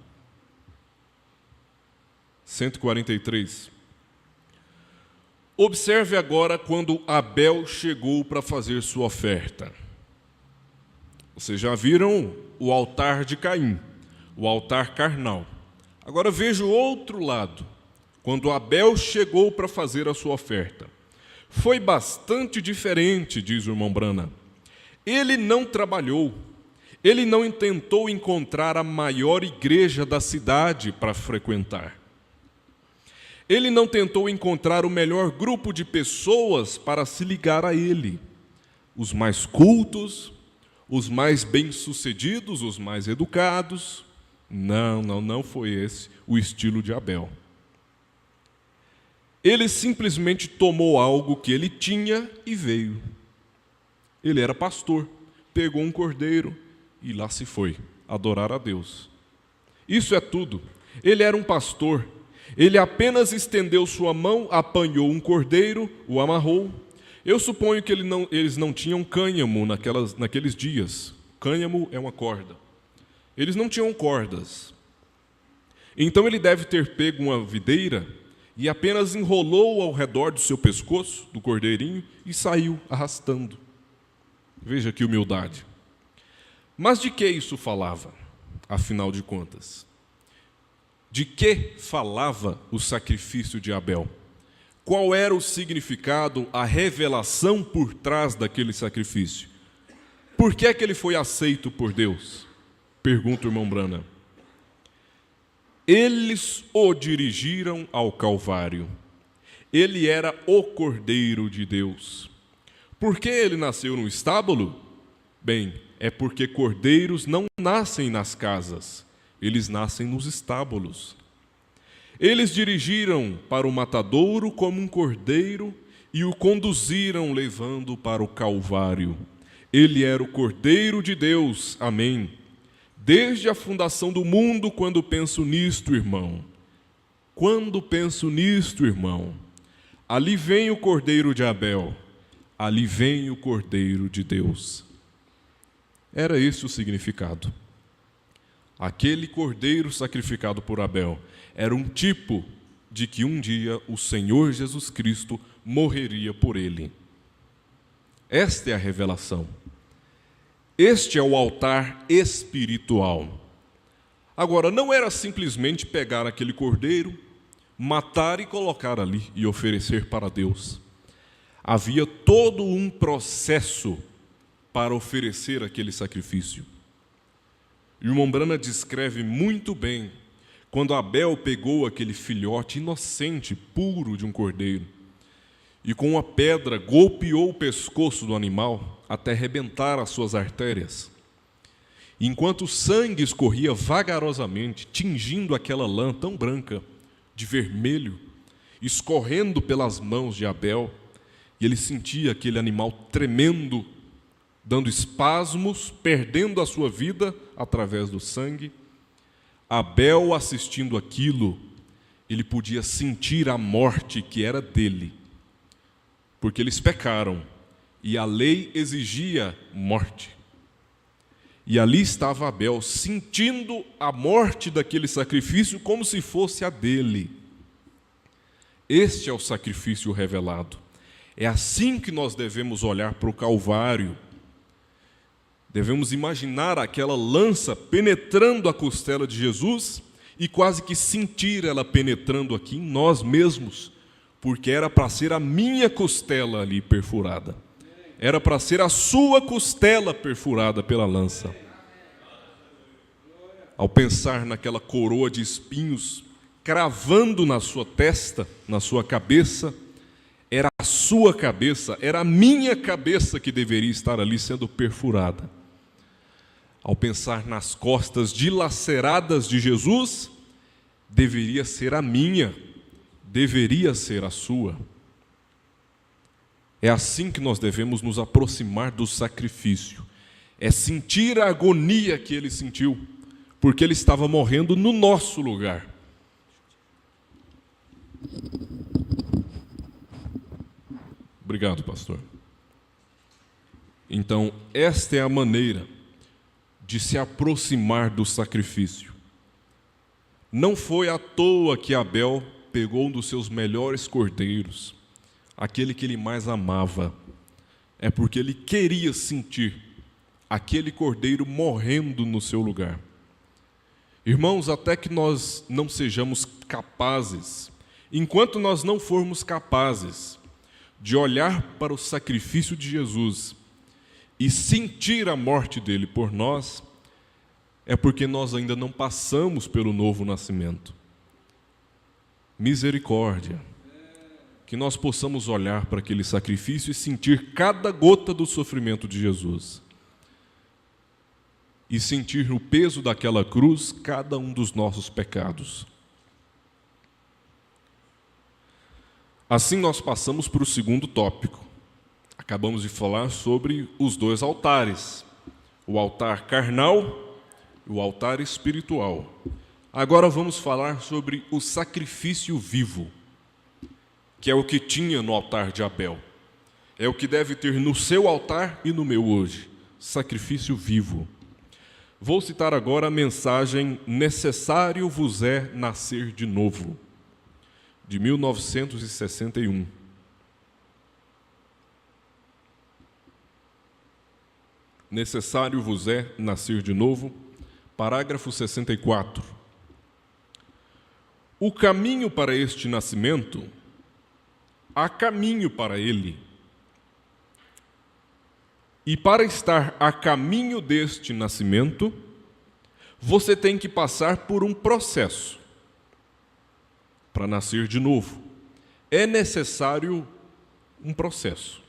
143. Observe agora quando Abel chegou para fazer sua oferta. Vocês já viram o altar de Caim, o altar carnal. Agora veja o outro lado, quando Abel chegou para fazer a sua oferta. Foi bastante diferente, diz o irmão Brana. Ele não trabalhou, ele não tentou encontrar a maior igreja da cidade para frequentar. Ele não tentou encontrar o melhor grupo de pessoas para se ligar a ele. Os mais cultos, os mais bem-sucedidos, os mais educados. Não foi esse o estilo de Abel. Ele simplesmente tomou algo que ele tinha e veio. Ele era pastor, pegou um cordeiro e lá se foi, adorar a Deus. Isso é tudo. Ele era um pastor. Ele apenas estendeu sua mão, apanhou um cordeiro, o amarrou. Eu suponho que eles não tinham cânhamo naqueles dias. Cânhamo é uma corda. Eles não tinham cordas. Então ele deve ter pego uma videira e apenas enrolou ao redor do seu pescoço, do cordeirinho, e saiu arrastando. Veja que humildade. Mas de que isso falava, afinal de contas? De que falava o sacrifício de Abel? Qual era o significado, a revelação por trás daquele sacrifício? Por que é que ele foi aceito por Deus? Pergunta o irmão Brana. Eles o dirigiram ao Calvário. Ele era o Cordeiro de Deus. Por que ele nasceu no estábulo? Bem, é porque cordeiros não nascem nas casas, eles nascem nos estábulos. Eles dirigiram para o matadouro como um cordeiro e o conduziram levando para o Calvário. Ele era o Cordeiro de Deus, amém. Desde a fundação do mundo, quando penso nisto, irmão. Ali vem o Cordeiro de Abel. ali vem o Cordeiro de Deus. Era esse o significado. Aquele cordeiro sacrificado por Abel era um tipo de que um dia o Senhor Jesus Cristo morreria por ele. Esta é a revelação. Este é o altar espiritual. Agora, não era simplesmente pegar aquele cordeiro, matar e colocar ali e oferecer para Deus. Havia todo um processo para oferecer aquele sacrifício. E o Mombrana descreve muito bem quando Abel pegou aquele filhote inocente, puro de um cordeiro, e com uma pedra golpeou o pescoço do animal até arrebentar as suas artérias. Enquanto o sangue escorria vagarosamente, tingindo aquela lã tão branca, de vermelho, escorrendo pelas mãos de Abel, e ele sentia aquele animal tremendo, dando espasmos, perdendo a sua vida através do sangue. Abel, assistindo aquilo, ele podia sentir a morte que era dele, porque eles pecaram e a lei exigia morte. E ali estava Abel, sentindo a morte daquele sacrifício como se fosse a dele. Este é o sacrifício revelado. É assim que nós devemos olhar para o Calvário. Devemos imaginar aquela lança penetrando a costela de Jesus e quase que sentir ela penetrando aqui em nós mesmos, porque era para ser a minha costela ali perfurada. Era para ser a sua costela perfurada pela lança. Ao pensar naquela coroa de espinhos cravando na sua testa, na sua cabeça, era a sua cabeça, era a minha cabeça que deveria estar ali sendo perfurada. Ao pensar nas costas dilaceradas de Jesus, deveria ser a minha, deveria ser a sua. É assim que nós devemos nos aproximar do sacrifício. É sentir a agonia que ele sentiu, porque ele estava morrendo no nosso lugar. Obrigado, pastor. Então, esta é a maneira de se aproximar do sacrifício. Não foi à toa que Abel pegou um dos seus melhores cordeiros, aquele que ele mais amava. É porque ele queria sentir aquele cordeiro morrendo no seu lugar. Irmãos, até que nós não sejamos capazes, enquanto nós não formos capazes de olhar para o sacrifício de Jesus e sentir a morte dele por nós, é porque nós ainda não passamos pelo novo nascimento. Misericórdia. Que nós possamos olhar para aquele sacrifício e sentir cada gota do sofrimento de Jesus. E sentir o peso daquela cruz, cada um dos nossos pecados. Assim nós passamos para o segundo tópico. Acabamos de falar sobre os dois altares, o altar carnal e o altar espiritual. Agora vamos falar sobre o sacrifício vivo, que é o que tinha no altar de Abel. É o que deve ter no seu altar e no meu hoje, sacrifício vivo. Vou citar agora a mensagem Necessário vos é nascer de novo, de 1961. Necessário vos é nascer de novo, parágrafo 64. O caminho para este nascimento, há caminho para ele. E para estar a caminho deste nascimento, você tem que passar por um processo para nascer de novo. É necessário um processo.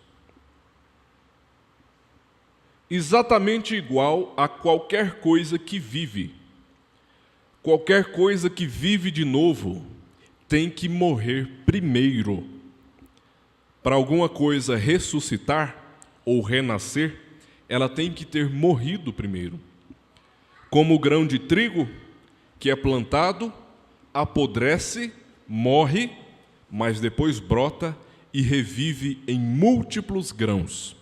Exatamente igual a qualquer coisa que vive. Qualquer coisa que vive de novo tem que morrer primeiro. Para alguma coisa ressuscitar ou renascer, ela tem que ter morrido primeiro. Como o grão de trigo que é plantado, apodrece, morre, mas depois brota e revive em múltiplos grãos.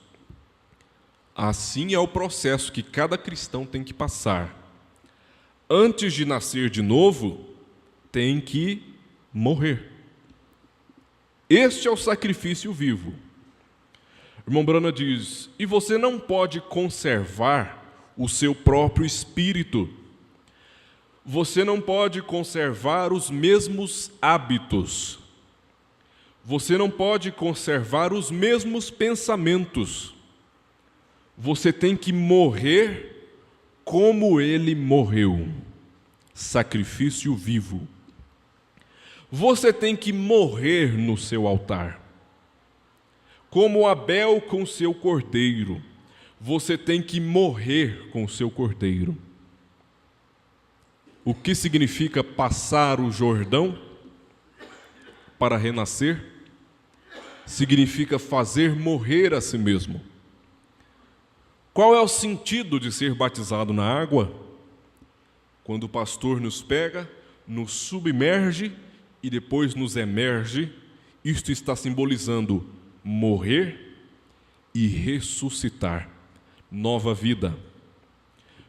Assim é o processo que cada cristão tem que passar. Antes de nascer de novo, tem que morrer. Este é o sacrifício vivo. O irmão Brana diz: e você não pode conservar o seu próprio espírito. Você não pode conservar os mesmos hábitos. Você não pode conservar os mesmos pensamentos. Você tem que morrer como ele morreu. Sacrifício vivo. Você tem que morrer no seu altar. Como Abel com seu cordeiro. Você tem que morrer com o seu cordeiro. O que significa passar o Jordão para renascer? Significa fazer morrer a si mesmo. Qual é o sentido de ser batizado na água? Quando o pastor nos pega, nos submerge e depois nos emerge, isto está simbolizando morrer e ressuscitar, nova vida.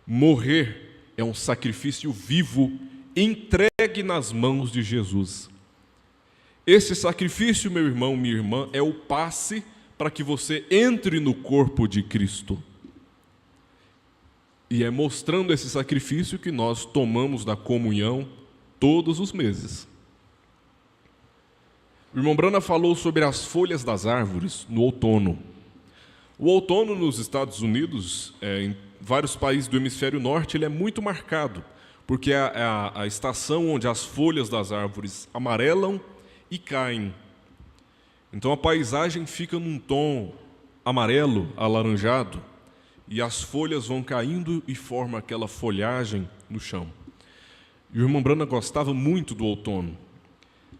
Morrer é um sacrifício vivo entregue nas mãos de Jesus. Esse sacrifício, meu irmão, minha irmã, é o passe para que você entre no corpo de Cristo. E é mostrando esse sacrifício que nós tomamos da comunhão todos os meses. O irmão Brana falou sobre as folhas das árvores no outono. O outono nos Estados Unidos, em vários países do hemisfério norte, ele é muito marcado, porque é a estação onde as folhas das árvores amarelam e caem. Então a paisagem fica num tom amarelo, alaranjado, e as folhas vão caindo e formam aquela folhagem no chão. E o irmão Brana gostava muito do outono.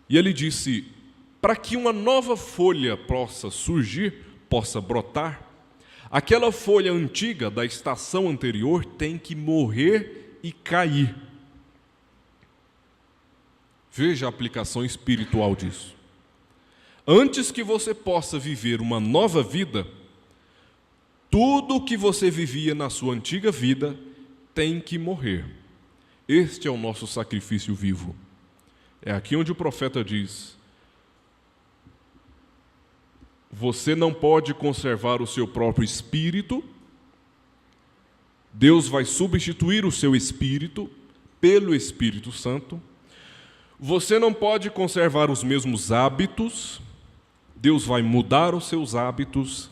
E ele disse: para que uma nova folha possa surgir, possa brotar, aquela folha antiga da estação anterior tem que morrer e cair. Veja a aplicação espiritual disso. Antes que você possa viver uma nova vida, tudo o que você vivia na sua antiga vida tem que morrer. Este é o nosso sacrifício vivo. É aqui onde o profeta diz: você não pode conservar o seu próprio espírito. Deus vai substituir o seu espírito pelo Espírito Santo. Você não pode conservar os mesmos hábitos. Deus vai mudar os seus hábitos.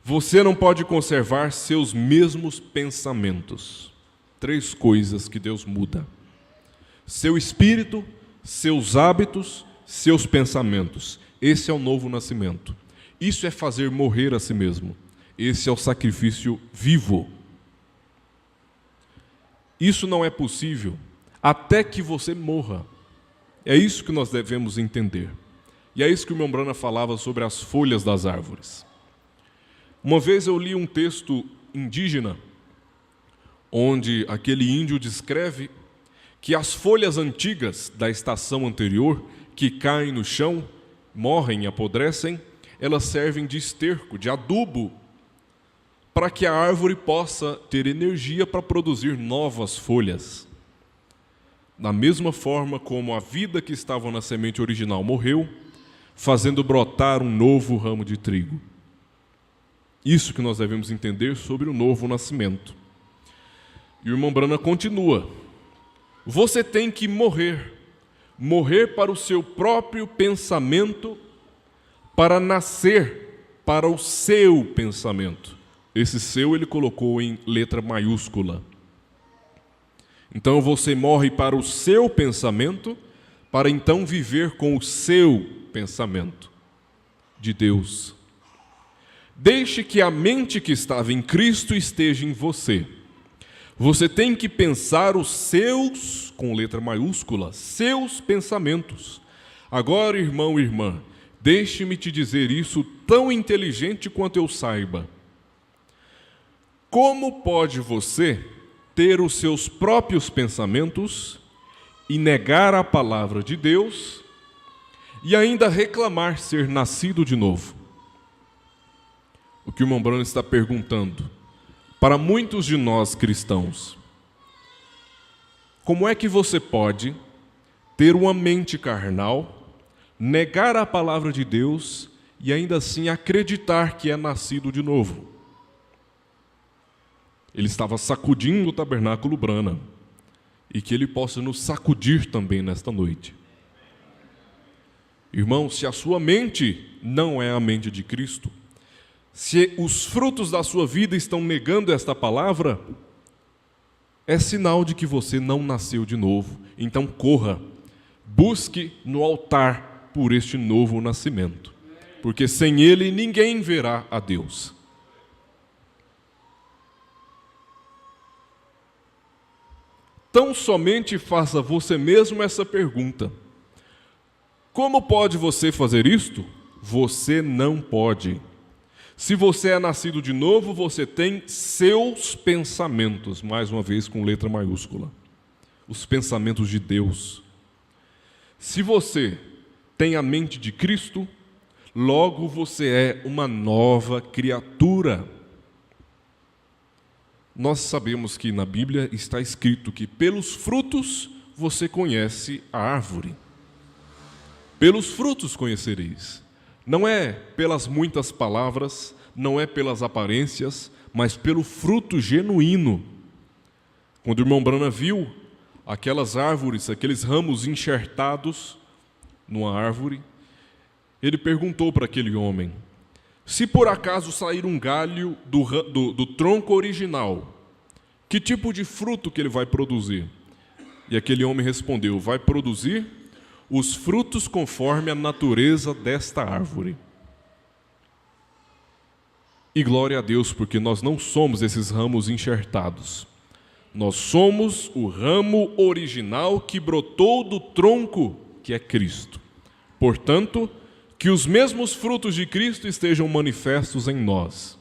Você não pode conservar seus mesmos pensamentos. 3 coisas que Deus muda: seu espírito, seus hábitos, seus pensamentos. Esse é o novo nascimento. Isso é fazer morrer a si mesmo. Esse é o sacrifício vivo. Isso não é possível até que você morra. É isso que nós devemos entender. E é isso que o irmão Brana falava sobre as folhas das árvores. Uma vez eu li um texto indígena, onde aquele índio descreve que as folhas antigas da estação anterior, que caem no chão, morrem e apodrecem, elas servem de esterco, de adubo, para que a árvore possa ter energia para produzir novas folhas. Da mesma forma como a vida que estava na semente original morreu, fazendo brotar um novo ramo de trigo. Isso que nós devemos entender sobre o novo nascimento. E o irmão Brana continua: você tem que morrer. Morrer para o seu próprio pensamento, para nascer para o seu pensamento. Esse seu ele colocou em letra maiúscula. Então você morre para o seu pensamento, para então viver com o seu pensamento de Deus. Deixe que a mente que estava em Cristo esteja em você. Você tem que pensar os seus, com letra maiúscula, seus pensamentos. Agora, irmão e irmã, deixe-me te dizer isso tão inteligente quanto eu saiba. Como pode você ter os seus próprios pensamentos e negar a palavra de Deus, e ainda reclamar ser nascido de novo. O que o irmão Branham está perguntando para muitos de nós cristãos: como é que você pode ter uma mente carnal, negar a palavra de Deus e ainda assim acreditar que é nascido de novo? Ele estava sacudindo o tabernáculo Branham, e que ele possa nos sacudir também nesta noite. Irmão, se a sua mente não é a mente de Cristo, se os frutos da sua vida estão negando esta palavra, é sinal de que você não nasceu de novo. Então corra, busque no altar por este novo nascimento, porque sem ele ninguém verá a Deus. Tão somente faça você mesmo essa pergunta: como pode você fazer isto? Você não pode. Se você é nascido de novo, você tem seus pensamentos, mais uma vez com letra maiúscula, os pensamentos de Deus. Se você tem a mente de Cristo, logo você é uma nova criatura. Nós sabemos que na Bíblia está escrito que pelos frutos você conhece a árvore. Pelos frutos conhecereis. Não é pelas muitas palavras, não é pelas aparências, mas pelo fruto genuíno. Quando o irmão Branham viu aquelas árvores, aqueles ramos enxertados numa árvore, ele perguntou para aquele homem: se por acaso sair um galho do tronco original, que tipo de fruto que ele vai produzir? E aquele homem respondeu: vai produzir os frutos conforme a natureza desta árvore. E glória a Deus, porque nós não somos esses ramos enxertados. Nós somos o ramo original que brotou do tronco, que é Cristo. Portanto, que os mesmos frutos de Cristo estejam manifestos em nós.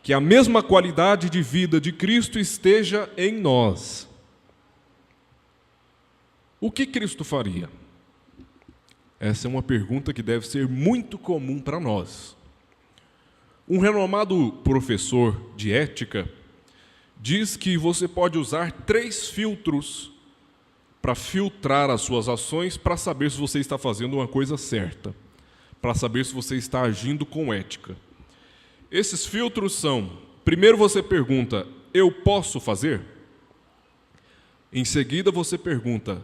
Que a mesma qualidade de vida de Cristo esteja em nós. O que Cristo faria? Essa é uma pergunta que deve ser muito comum para nós. Um renomado professor de ética diz que você pode usar 3 filtros para filtrar as suas ações, para saber se você está fazendo uma coisa certa, para saber se você está agindo com ética. Esses filtros são: primeiro você pergunta, eu posso fazer? Em seguida você pergunta,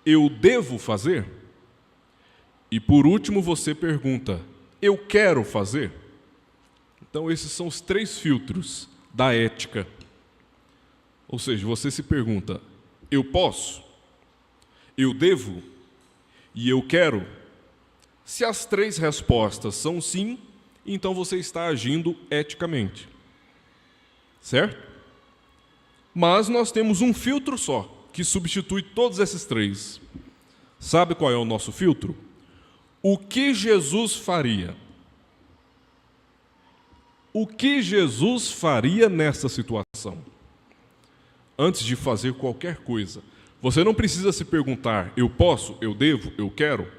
eu devo fazer? E por último você pergunta, eu quero fazer? Então esses são os 3 filtros da ética. Ou seja, você se pergunta, eu posso? Eu devo? E eu quero? Se as 3 respostas são sim, então você está agindo eticamente. Certo? Mas nós temos um filtro só, que substitui todos esses 3. Sabe qual é o nosso filtro? O que Jesus faria? O que Jesus faria nessa situação? Antes de fazer qualquer coisa, você não precisa se perguntar, eu posso, eu devo, eu quero.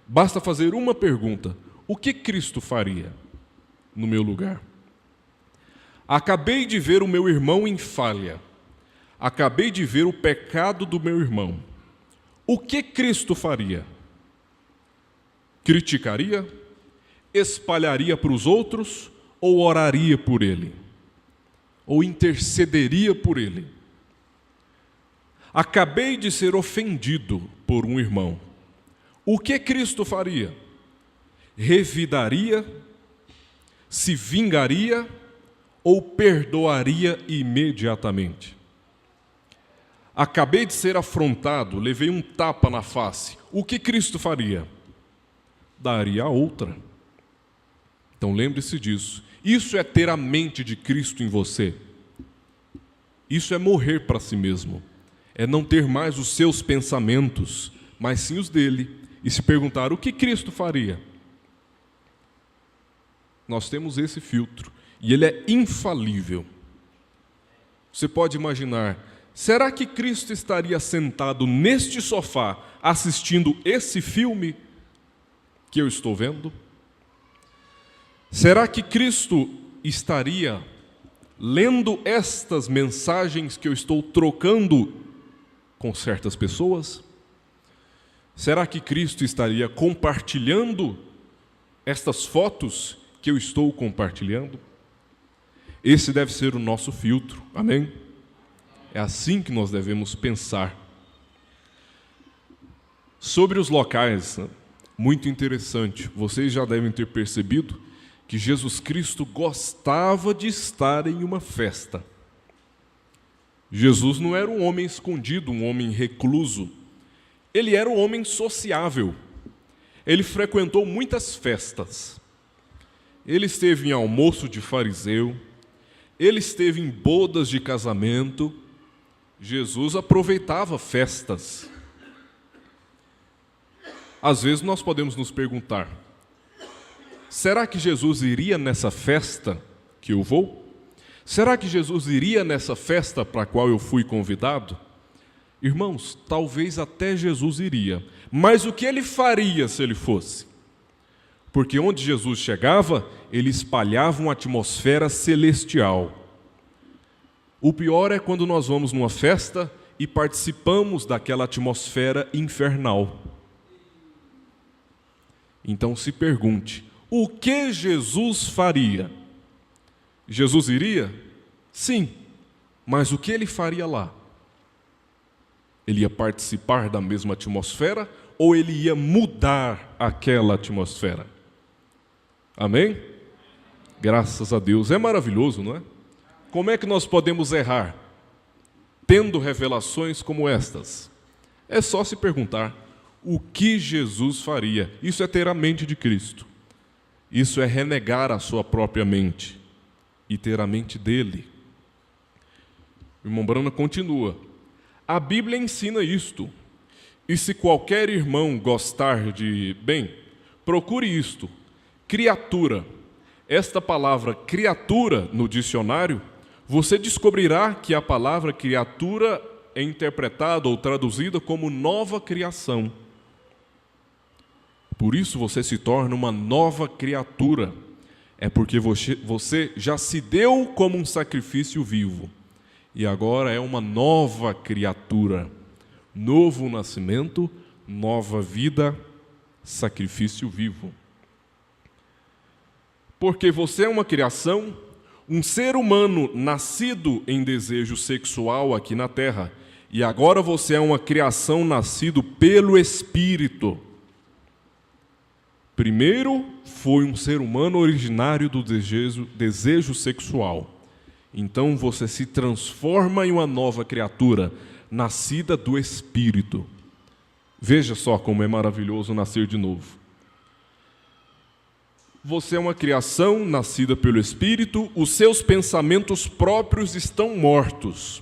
Basta fazer uma pergunta: o que Cristo faria no meu lugar? Acabei de ver o meu irmão em falha. Acabei de ver o pecado do meu irmão. O que Cristo faria? Criticaria? Espalharia para os outros? Ou oraria por ele? Ou intercederia por ele? Acabei de ser ofendido por um irmão. O que Cristo faria? Revidaria? Se vingaria? Ou perdoaria imediatamente? Acabei de ser afrontado, levei um tapa na face. O que Cristo faria? Daria a outra. Então lembre-se disso. Isso é ter a mente de Cristo em você. Isso é morrer para si mesmo. É não ter mais os seus pensamentos, mas sim os dele. E se perguntar, o que Cristo faria? Nós temos esse filtro. E ele é infalível. Você pode imaginar, será que Cristo estaria sentado neste sofá, assistindo esse filme? que eu estou vendo? Será que Cristo estaria lendo estas mensagens que eu estou trocando com certas pessoas? Será que Cristo estaria compartilhando estas fotos que eu estou compartilhando? Esse deve ser o nosso filtro, amém? É assim que nós devemos pensar. Sobre os locais, muito interessante, vocês já devem ter percebido que Jesus Cristo gostava de estar em uma festa. Jesus não era um homem escondido, um homem recluso. Ele era um homem sociável. Ele frequentou muitas festas. Ele esteve em almoço de fariseu, ele esteve em bodas de casamento. Jesus aproveitava festas. Às vezes nós podemos nos perguntar: será que Jesus iria nessa festa que eu vou? Será que Jesus iria nessa festa para a qual eu fui convidado? Irmãos, talvez até Jesus iria, mas o que ele faria se ele fosse? Porque onde Jesus chegava, ele espalhava uma atmosfera celestial. O pior é quando nós vamos numa festa e participamos daquela atmosfera infernal. Então se pergunte: o que Jesus faria? Jesus iria? Sim, mas o que ele faria lá? Ele ia participar da mesma atmosfera ou ele ia mudar aquela atmosfera? Amém? Graças a Deus. É maravilhoso, não é? Como é que nós podemos errar tendo revelações como estas? É só se perguntar: o que Jesus faria? Isso é ter a mente de Cristo. Isso é renegar a sua própria mente e ter a mente dele. O irmão Brana continua: a Bíblia ensina isto, e se qualquer irmão gostar de bem, procure isto, criatura. Esta palavra criatura no dicionário, você descobrirá que a palavra criatura é interpretada ou traduzida como nova criação. Por isso você se torna uma nova criatura. É porque você já se deu como um sacrifício vivo. E agora é uma nova criatura. Novo nascimento, nova vida, sacrifício vivo. Porque você é uma criação, um ser humano nascido em desejo sexual aqui na terra. E agora você é uma criação nascido pelo Espírito. Primeiro foi um ser humano originário do desejo sexual. Então você se transforma em uma nova criatura, nascida do Espírito. Veja só como é maravilhoso nascer de novo. Você é uma criação nascida pelo Espírito, os seus pensamentos próprios estão mortos.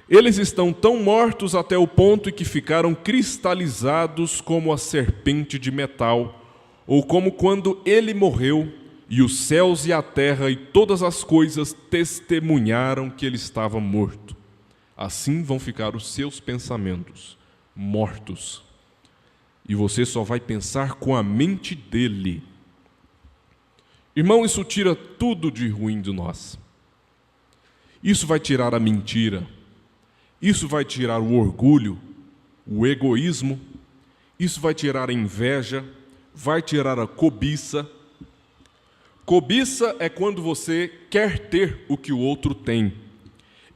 Eles estão tão mortos até o ponto em que ficaram cristalizados como a serpente de metal, ou como quando ele morreu, e os céus e a terra e todas as coisas testemunharam que ele estava morto. Assim vão ficar os seus pensamentos, mortos. E você só vai pensar com a mente dele. Irmão, isso tira tudo de ruim de nós. Isso vai tirar a mentira. Isso vai tirar o orgulho, o egoísmo. Isso vai tirar a inveja, vai tirar a cobiça. Cobiça é quando você quer ter o que o outro tem.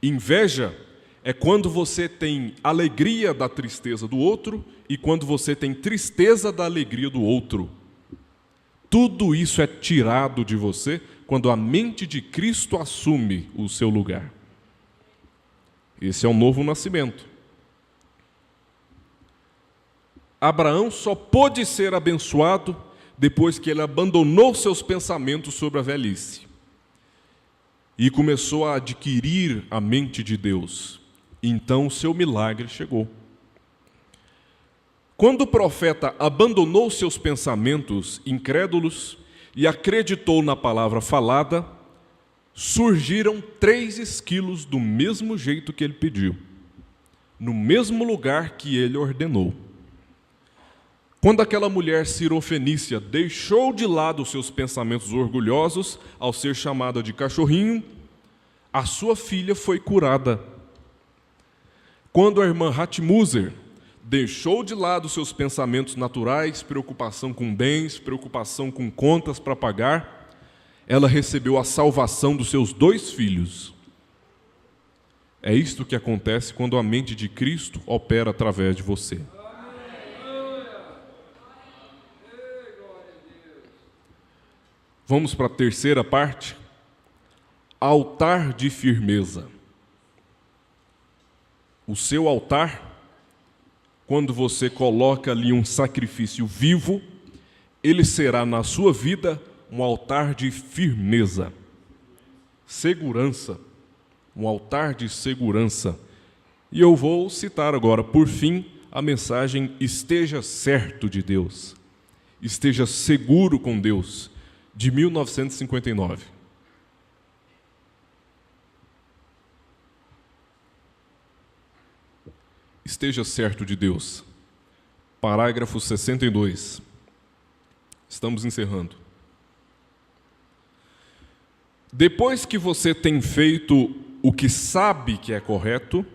Inveja é quando você tem alegria da tristeza do outro e quando você tem tristeza da alegria do outro. Tudo isso é tirado de você quando a mente de Cristo assume o seu lugar. Esse é um novo nascimento. Abraão só pôde ser abençoado depois que ele abandonou seus pensamentos sobre a velhice e começou a adquirir a mente de Deus. Então o seu milagre chegou. Quando o profeta abandonou seus pensamentos incrédulos e acreditou na palavra falada, surgiram 3 esquilos do mesmo jeito que ele pediu, no mesmo lugar que ele ordenou. Quando aquela mulher cirofenícia deixou de lado os seus pensamentos orgulhosos ao ser chamada de cachorrinho, a sua filha foi curada. Quando a irmã Hatmuser deixou de lado seus pensamentos naturais, preocupação com bens, preocupação com contas para pagar, ela recebeu a salvação dos seus 2 filhos. É isto que acontece quando a mente de Cristo opera através de você. Vamos para a terceira parte. Altar de firmeza. O seu altar, quando você coloca ali um sacrifício vivo, ele será na sua vida um altar de firmeza, segurança, um altar de segurança. E eu vou citar agora, por fim, a mensagem Esteja Certo de Deus, esteja seguro com Deus, de 1959. Esteja certo de Deus. Parágrafo 62. Estamos encerrando. Depois que você tem feito o que sabe que é correto,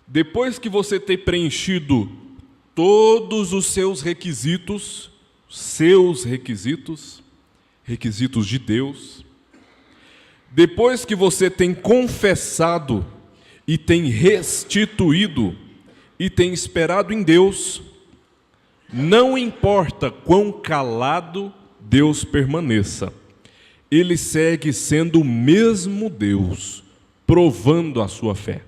depois que você ter preenchido todos os seus requisitos, requisitos de Deus, depois que você tem confessado e tem restituído e tem esperado em Deus, não importa quão calado Deus permaneça, Ele segue sendo o mesmo Deus, provando a sua fé.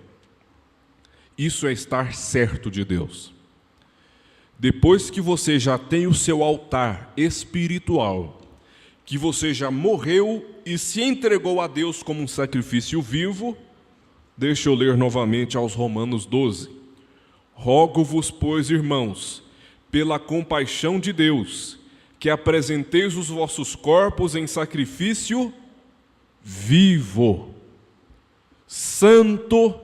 Isso é estar certo de Deus. Depois que você já tem o seu altar espiritual, que você já morreu e se entregou a Deus como um sacrifício vivo, deixa eu ler novamente aos Romanos 12. Rogo-vos, pois, irmãos, pela compaixão de Deus, que apresenteis os vossos corpos em sacrifício vivo, santo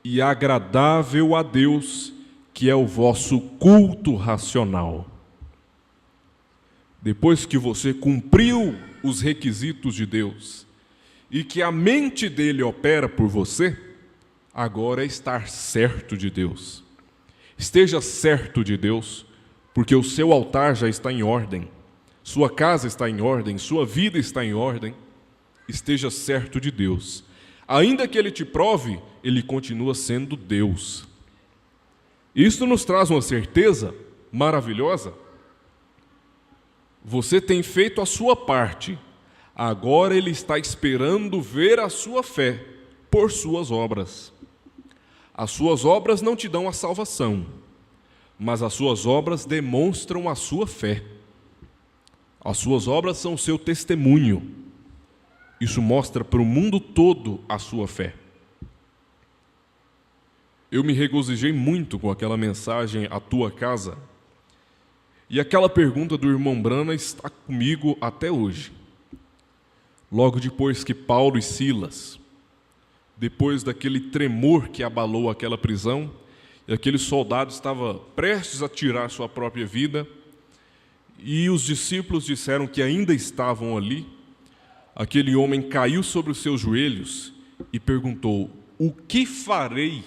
e agradável a Deus, que é o vosso culto racional. Depois que você cumpriu os requisitos de Deus e que a mente dele opera por você, agora é estar certo de Deus. Esteja certo de Deus, porque o seu altar já está em ordem, sua casa está em ordem, sua vida está em ordem. Esteja certo de Deus. Ainda que ele te prove, ele continua sendo Deus. Isso nos traz uma certeza maravilhosa. Você tem feito a sua parte, agora ele está esperando ver a sua fé por suas obras. As suas obras não te dão a salvação, mas as suas obras demonstram a sua fé. As suas obras são o seu testemunho. Isso mostra para o mundo todo a sua fé. Eu me regozijei muito com aquela mensagem A Tua Casa. E aquela pergunta do irmão Brana está comigo até hoje. Logo depois que Paulo e Silas, depois daquele tremor que abalou aquela prisão, e aquele soldado estava prestes a tirar sua própria vida, e os discípulos disseram que ainda estavam ali, aquele homem caiu sobre os seus joelhos e perguntou: o que farei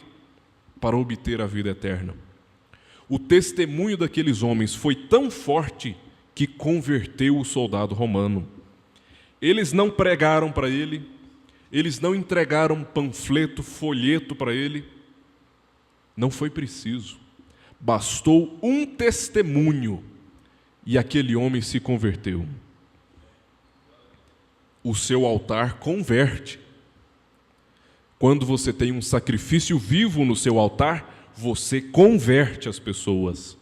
para obter a vida eterna? O testemunho daqueles homens foi tão forte que converteu o soldado romano. Eles não pregaram para ele, eles não entregaram panfleto, folheto para ele. Não foi preciso. Bastou um testemunho e aquele homem se converteu. O seu altar converte. Quando você tem um sacrifício vivo no seu altar, você converte as pessoas.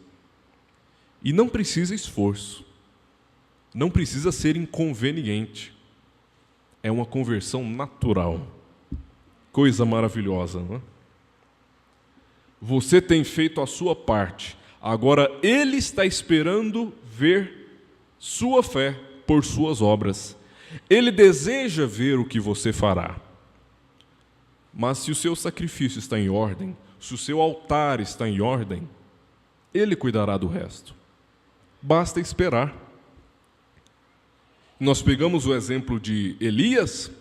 E não precisa esforço. Não precisa ser inconveniente. É uma conversão natural. Coisa maravilhosa, não é? Você tem feito a sua parte. Agora ele está esperando ver sua fé por suas obras. Ele deseja ver o que você fará. Mas se o seu sacrifício está em ordem, se o seu altar está em ordem, Ele cuidará do resto. Basta esperar. Nós pegamos o exemplo de Elias.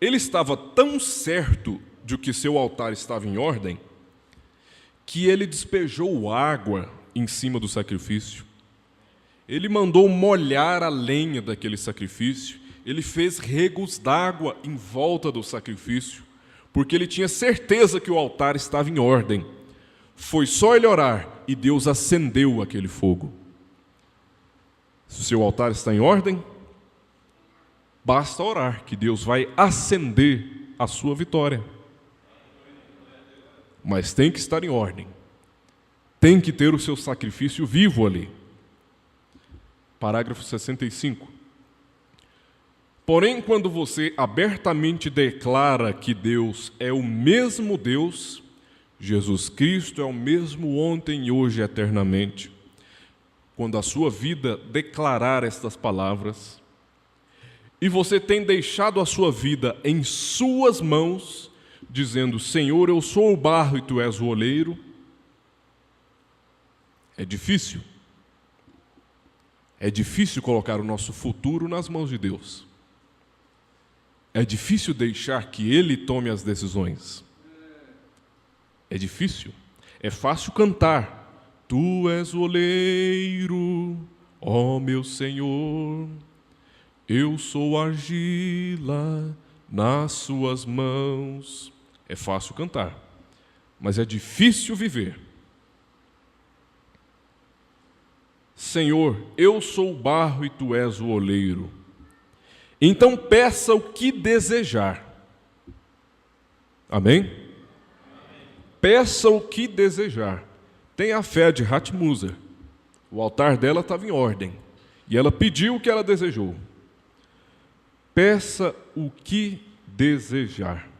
Ele estava tão certo de que seu altar estava em ordem, que ele despejou água em cima do sacrifício. Ele mandou molhar a lenha daquele sacrifício. Ele fez regos d'água em volta do sacrifício, porque ele tinha certeza que o altar estava em ordem. Foi só ele orar e Deus acendeu aquele fogo. Se o seu altar está em ordem, basta orar que Deus vai acender a sua vitória. Mas tem que estar em ordem. Tem que ter o seu sacrifício vivo ali. Parágrafo 65. Porém, quando você abertamente declara que Deus é o mesmo Deus, Jesus Cristo é o mesmo ontem e hoje eternamente, quando a sua vida declarar estas palavras, e você tem deixado a sua vida em suas mãos, dizendo: Senhor, eu sou o barro e tu és o oleiro, é difícil. É difícil colocar o nosso futuro nas mãos de Deus. É difícil deixar que Ele tome as decisões. É difícil. É fácil cantar: Tu és o oleiro, ó meu Senhor, eu sou argila nas suas mãos. É fácil cantar, mas é difícil viver. Senhor, eu sou o barro e tu és o oleiro. Então peça o que desejar. Amém? Peça o que desejar. Tenha a fé de Hatmuser. O altar dela estava em ordem e ela pediu o que ela desejou. Peça o que desejar.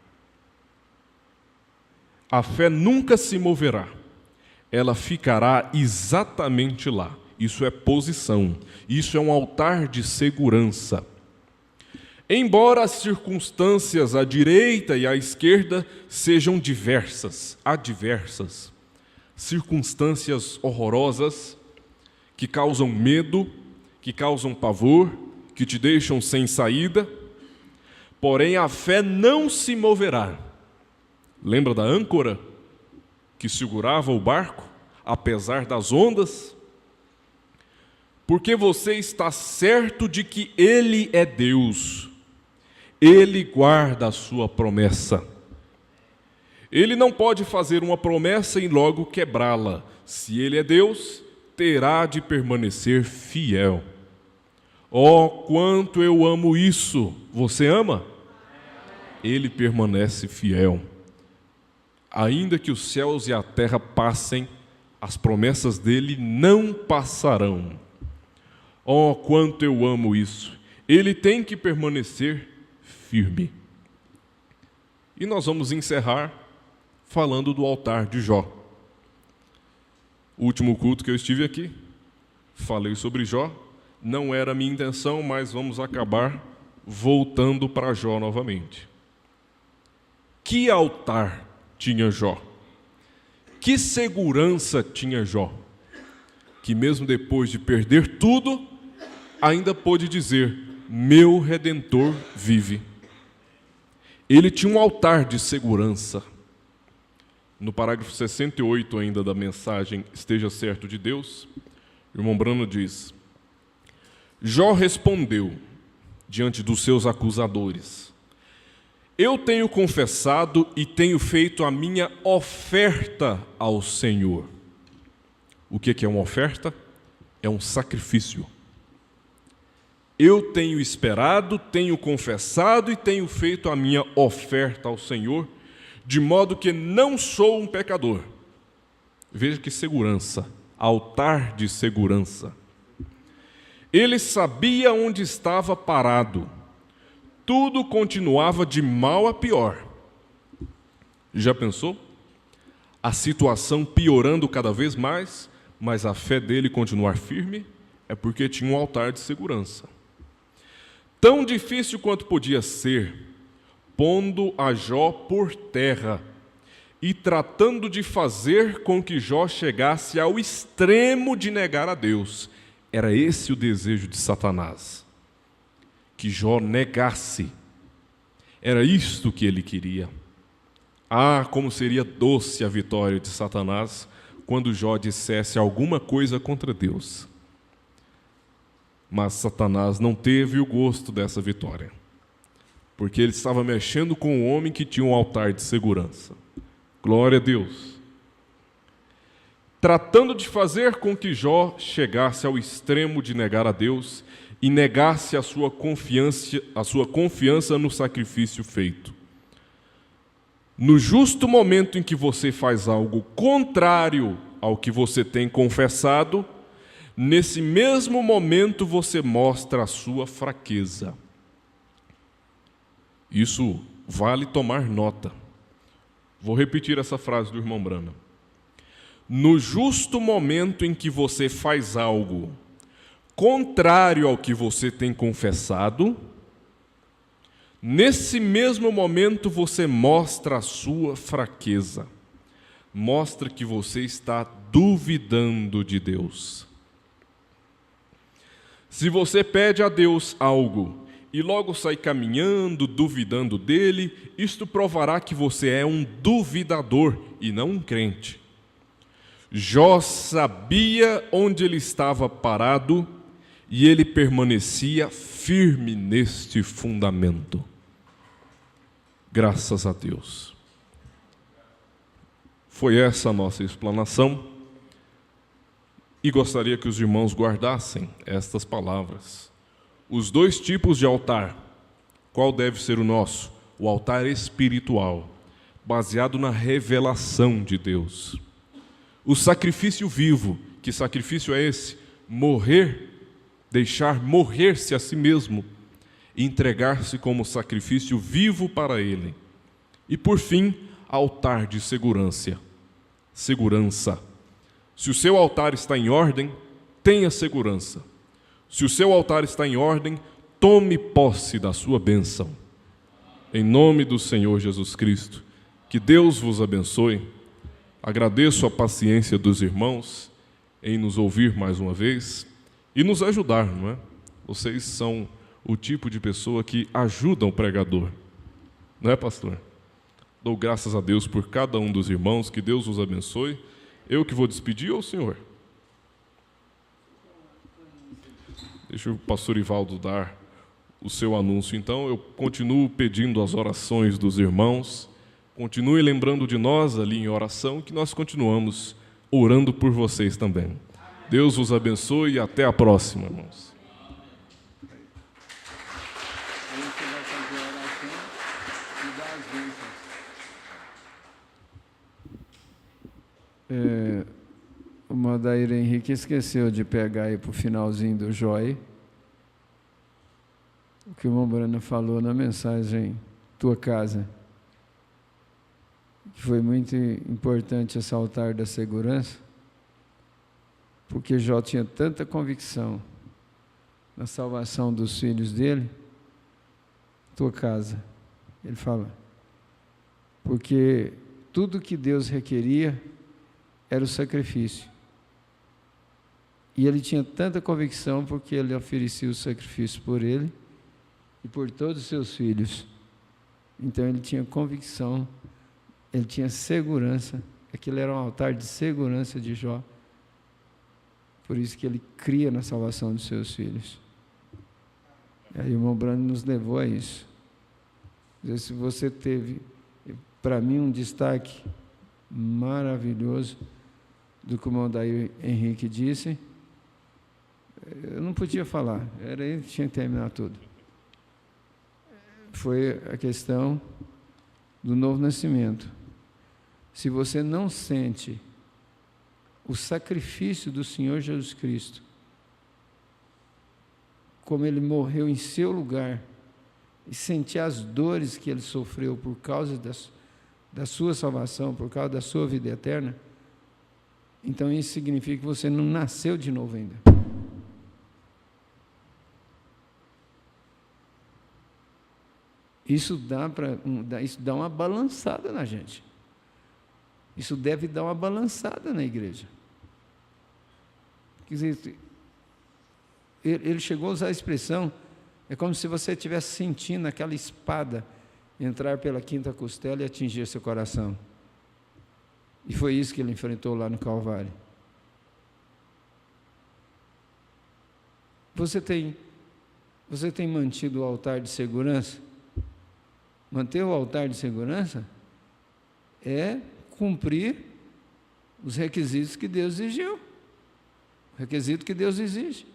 A fé nunca se moverá. Ela ficará exatamente lá. Isso é posição. Isso é um altar de segurança. Embora as circunstâncias à direita e à esquerda sejam adversas, circunstâncias horrorosas que causam medo, que causam pavor, que te deixam sem saída, porém a fé não se moverá. Lembra da âncora que segurava o barco, apesar das ondas? Porque você está certo de que Ele é Deus. Ele guarda a sua promessa. Ele não pode fazer uma promessa e logo quebrá-la. Se Ele é Deus, terá de permanecer fiel. Oh, quanto eu amo isso! Você ama? Ele permanece fiel. Ainda que os céus e a terra passem, as promessas dele não passarão. Oh, quanto eu amo isso! Ele tem que permanecer firme. E nós vamos encerrar falando do altar de Jó. O último culto que eu estive aqui, falei sobre Jó. Não era a minha intenção, mas vamos acabar voltando para Jó novamente. Que altar tinha Jó? Que segurança tinha Jó? Que mesmo depois de perder tudo, ainda pôde dizer: meu Redentor vive. Ele tinha um altar de segurança. No parágrafo 68 ainda da mensagem Esteja Certo de Deus, o irmão Brano diz: Jó respondeu diante dos seus acusadores: eu tenho confessado e tenho feito a minha oferta ao Senhor. O que é uma oferta? É um sacrifício. Eu tenho esperado, tenho confessado e tenho feito a minha oferta ao Senhor, de modo que não sou um pecador. Veja que segurança, altar de segurança. Ele sabia onde estava parado. Tudo continuava de mal a pior. Já pensou? A situação piorando cada vez mais, mas a fé dele continuar firme, é porque tinha um altar de segurança. Tão difícil quanto podia ser, pondo a Jó por terra, e tratando de fazer com que Jó chegasse ao extremo de negar a Deus. Era esse o desejo de Satanás, que Jó negasse. Era isto que ele queria. Ah, como seria doce a vitória de Satanás quando Jó dissesse alguma coisa contra Deus. Mas Satanás não teve o gosto dessa vitória, porque ele estava mexendo com um homem que tinha um altar de segurança. Glória a Deus. Tratando de fazer com que Jó chegasse ao extremo de negar a Deus e negasse a sua confiança no sacrifício feito. No justo momento em que você faz algo contrário ao que você tem confessado, nesse mesmo momento você mostra a sua fraqueza. Isso vale tomar nota. Vou repetir essa frase do irmão Brana. No justo momento em que você faz algo contrário ao que você tem confessado, nesse mesmo momento você mostra a sua fraqueza. Mostra que você está duvidando de Deus. Se você pede a Deus algo e logo sai caminhando, duvidando dele, isto provará que você é um duvidador e não um crente. Jó sabia onde ele estava parado e ele permanecia firme neste fundamento. Graças a Deus. Foi essa a nossa explanação e gostaria que os irmãos guardassem estas palavras. Os dois tipos de altar, qual deve ser o nosso? O altar espiritual, baseado na revelação de Deus. O sacrifício vivo, que sacrifício é esse? Morrer, deixar morrer-se a si mesmo, entregar-se como sacrifício vivo para Ele. E por fim, altar de segurança. Segurança. Se o seu altar está em ordem, tenha segurança. Se o seu altar está em ordem, tome posse da sua bênção. Em nome do Senhor Jesus Cristo, que Deus vos abençoe. Agradeço a paciência dos irmãos em nos ouvir mais uma vez e nos ajudar, não é? Vocês são o tipo de pessoa que ajudam o pregador, não é, pastor? Dou graças a Deus por cada um dos irmãos, que Deus os abençoe. Eu que vou despedir ou o senhor? Deixa o pastor Ivaldo dar o seu anúncio. Então, eu continuo pedindo as orações dos irmãos. Continue lembrando de nós ali em oração, que nós continuamos orando por vocês também. Deus vos abençoe e até a próxima, irmãos. O Madair Henrique esqueceu de pegar aí para o finalzinho do Jói o que o irmão Brana falou na mensagem Tua Casa, que foi muito importante esse altar da segurança, porque Jó tinha tanta convicção na salvação dos filhos dele. Tua casa, ele fala, porque tudo que Deus requeria era o sacrifício. E ele tinha tanta convicção porque ele oferecia o sacrifício por ele e por todos os seus filhos. Então ele tinha convicção, ele tinha segurança, aquilo era um altar de segurança de Jó. Por isso que ele cria na salvação dos seus filhos. E aí o irmão Brando nos levou a isso. Se você teve, para mim, um destaque maravilhoso do que o irmão Daí Henrique disse, eu não podia falar, era ele que tinha que terminar tudo. Foi a questão do novo nascimento. Se você não sente o sacrifício do Senhor Jesus Cristo, como Ele morreu em seu lugar, e sentir as dores que Ele sofreu por causa da sua salvação, por causa da sua vida eterna, então isso significa que você não nasceu de novo ainda. Isso dá uma balançada na gente. Isso deve dar uma balançada na igreja. Quer dizer, ele chegou a usar a expressão, é como se você estivesse sentindo aquela espada entrar pela quinta costela e atingir seu coração. E foi isso que ele enfrentou lá no Calvário. Você tem mantido o altar de segurança? Manter o altar de segurança é cumprir os requisitos que Deus exigiu. O requisito que Deus exige.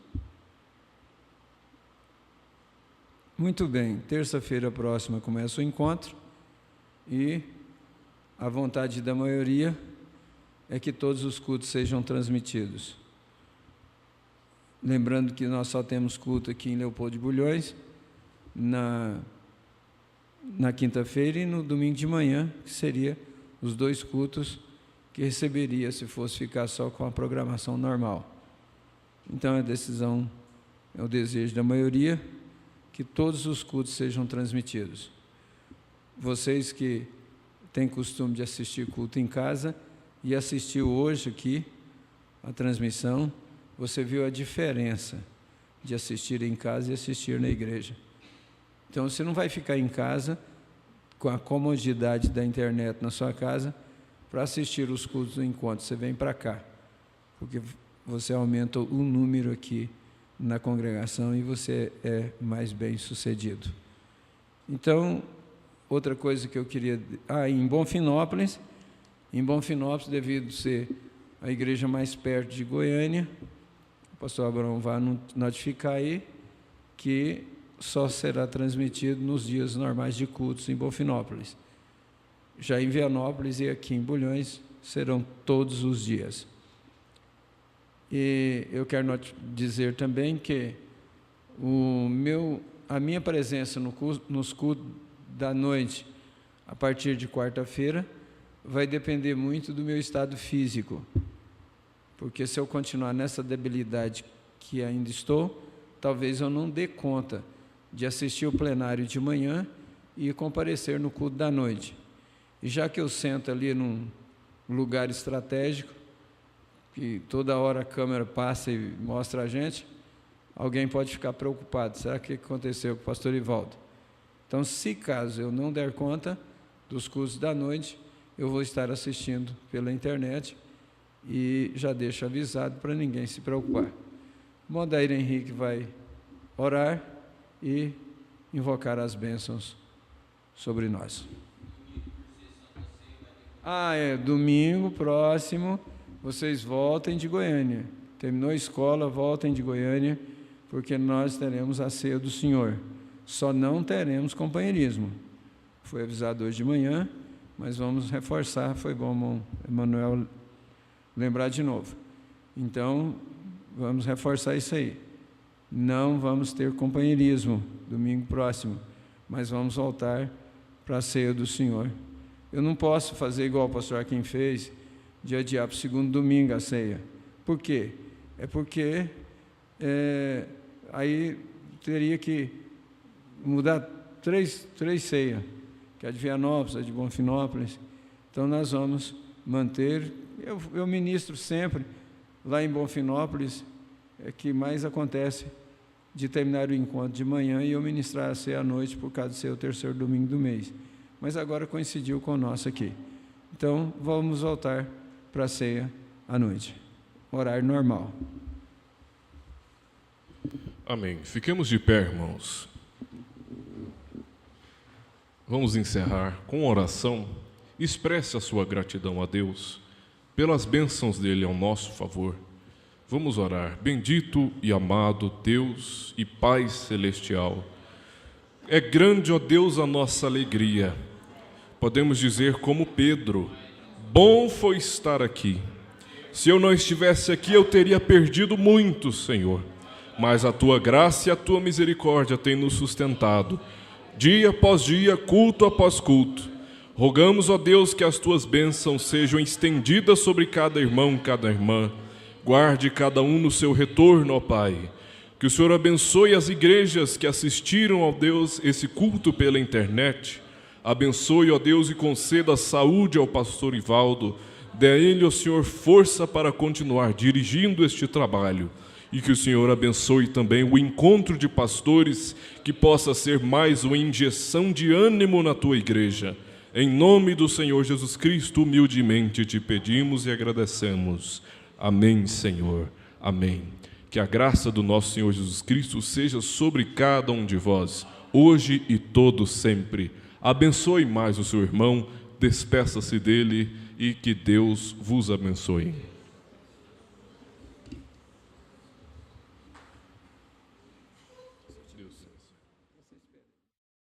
Muito bem, terça-feira próxima começa o encontro e a vontade da maioria é que todos os cultos sejam transmitidos. Lembrando que nós só temos culto aqui em Leopoldo de Bulhões na quinta-feira e no domingo de manhã, que seria os 2 cultos que receberia se fosse ficar só com a programação normal. Então a decisão, é o desejo da maioria, que todos os cultos sejam transmitidos. Vocês que têm costume de assistir culto em casa e assistiu hoje aqui a transmissão, você viu a diferença de assistir em casa e assistir na igreja. Então você não vai ficar em casa com a comodidade da internet na sua casa para assistir os cultos do encontro. Você vem para cá, porque você aumenta o número aqui na congregação e você é mais bem sucedido. Então, outra coisa que eu queria... em Bonfinópolis, devido ser a igreja mais perto de Goiânia, o pastor Abraão vai notificar aí que só será transmitido nos dias normais de cultos em Bonfinópolis. Já em Vianópolis e aqui em Bulhões serão todos os dias. E eu quero dizer também que a minha presença nos cultos da noite, a partir de quarta-feira, vai depender muito do meu estado físico. Porque se eu continuar nessa debilidade que ainda estou, talvez eu não dê conta de assistir o plenário de manhã e comparecer no culto da noite. E já que eu sento ali num lugar estratégico, que toda hora a câmera passa e mostra a gente, alguém pode ficar preocupado. Será que aconteceu com o pastor Ivaldo? Então, se caso eu não der conta dos cultos da noite, eu vou estar assistindo pela internet e já deixo avisado para ninguém se preocupar. O Modair Henrique vai orar e invocar as bênçãos sobre nós. Domingo próximo, vocês voltem de Goiânia. Terminou a escola, voltem de Goiânia, porque nós teremos a ceia do Senhor. Só não teremos companheirismo. Foi avisado hoje de manhã, mas vamos reforçar. Foi bom, Emanuel, lembrar de novo. Então, vamos reforçar isso aí. Não vamos ter companheirismo domingo próximo, mas vamos voltar para a ceia do Senhor. Eu não posso fazer igual o pastor Joaquim fez, de adiar para o segundo domingo a ceia. Por quê? É porque aí teria que mudar três ceias, que é a de Vianópolis, a de Bonfinópolis. Então nós vamos manter. Eu ministro sempre lá em Bonfinópolis, é que mais acontece de terminar o encontro de manhã e eu ministrar a ceia à noite, por causa de ser o terceiro domingo do mês. Mas agora coincidiu com o nosso aqui. Então, vamos voltar para a ceia à noite. Horário normal. Amém. Fiquemos de pé, irmãos. Vamos encerrar com oração. Expresse a sua gratidão a Deus pelas bênçãos dele ao nosso favor. Vamos orar. Bendito e amado Deus e Pai Celestial, é grande, ó Deus, a nossa alegria. Podemos dizer como Pedro: bom foi estar aqui. Se eu não estivesse aqui, eu teria perdido muito, Senhor. Mas a Tua graça e a Tua misericórdia têm nos sustentado, dia após dia, culto após culto. Rogamos, ó Deus, que as Tuas bênçãos sejam estendidas sobre cada irmão, cada irmã. Guarde cada um no seu retorno, ó Pai. Que o Senhor abençoe as igrejas que assistiram, ó Deus, esse culto pela internet. Abençoe, ó Deus, e conceda saúde ao pastor Ivaldo, Dê a ele, ó Senhor, força para continuar dirigindo este trabalho. E que o Senhor abençoe também o encontro de pastores, que possa ser mais uma injeção de ânimo na tua igreja. Em nome do Senhor Jesus Cristo, humildemente te pedimos e agradecemos. Amém, Senhor. Amém. Que a graça do nosso Senhor Jesus Cristo seja sobre cada um de vós, hoje e todo sempre. Abençoe mais o seu irmão, despeça-se dele e que Deus vos abençoe.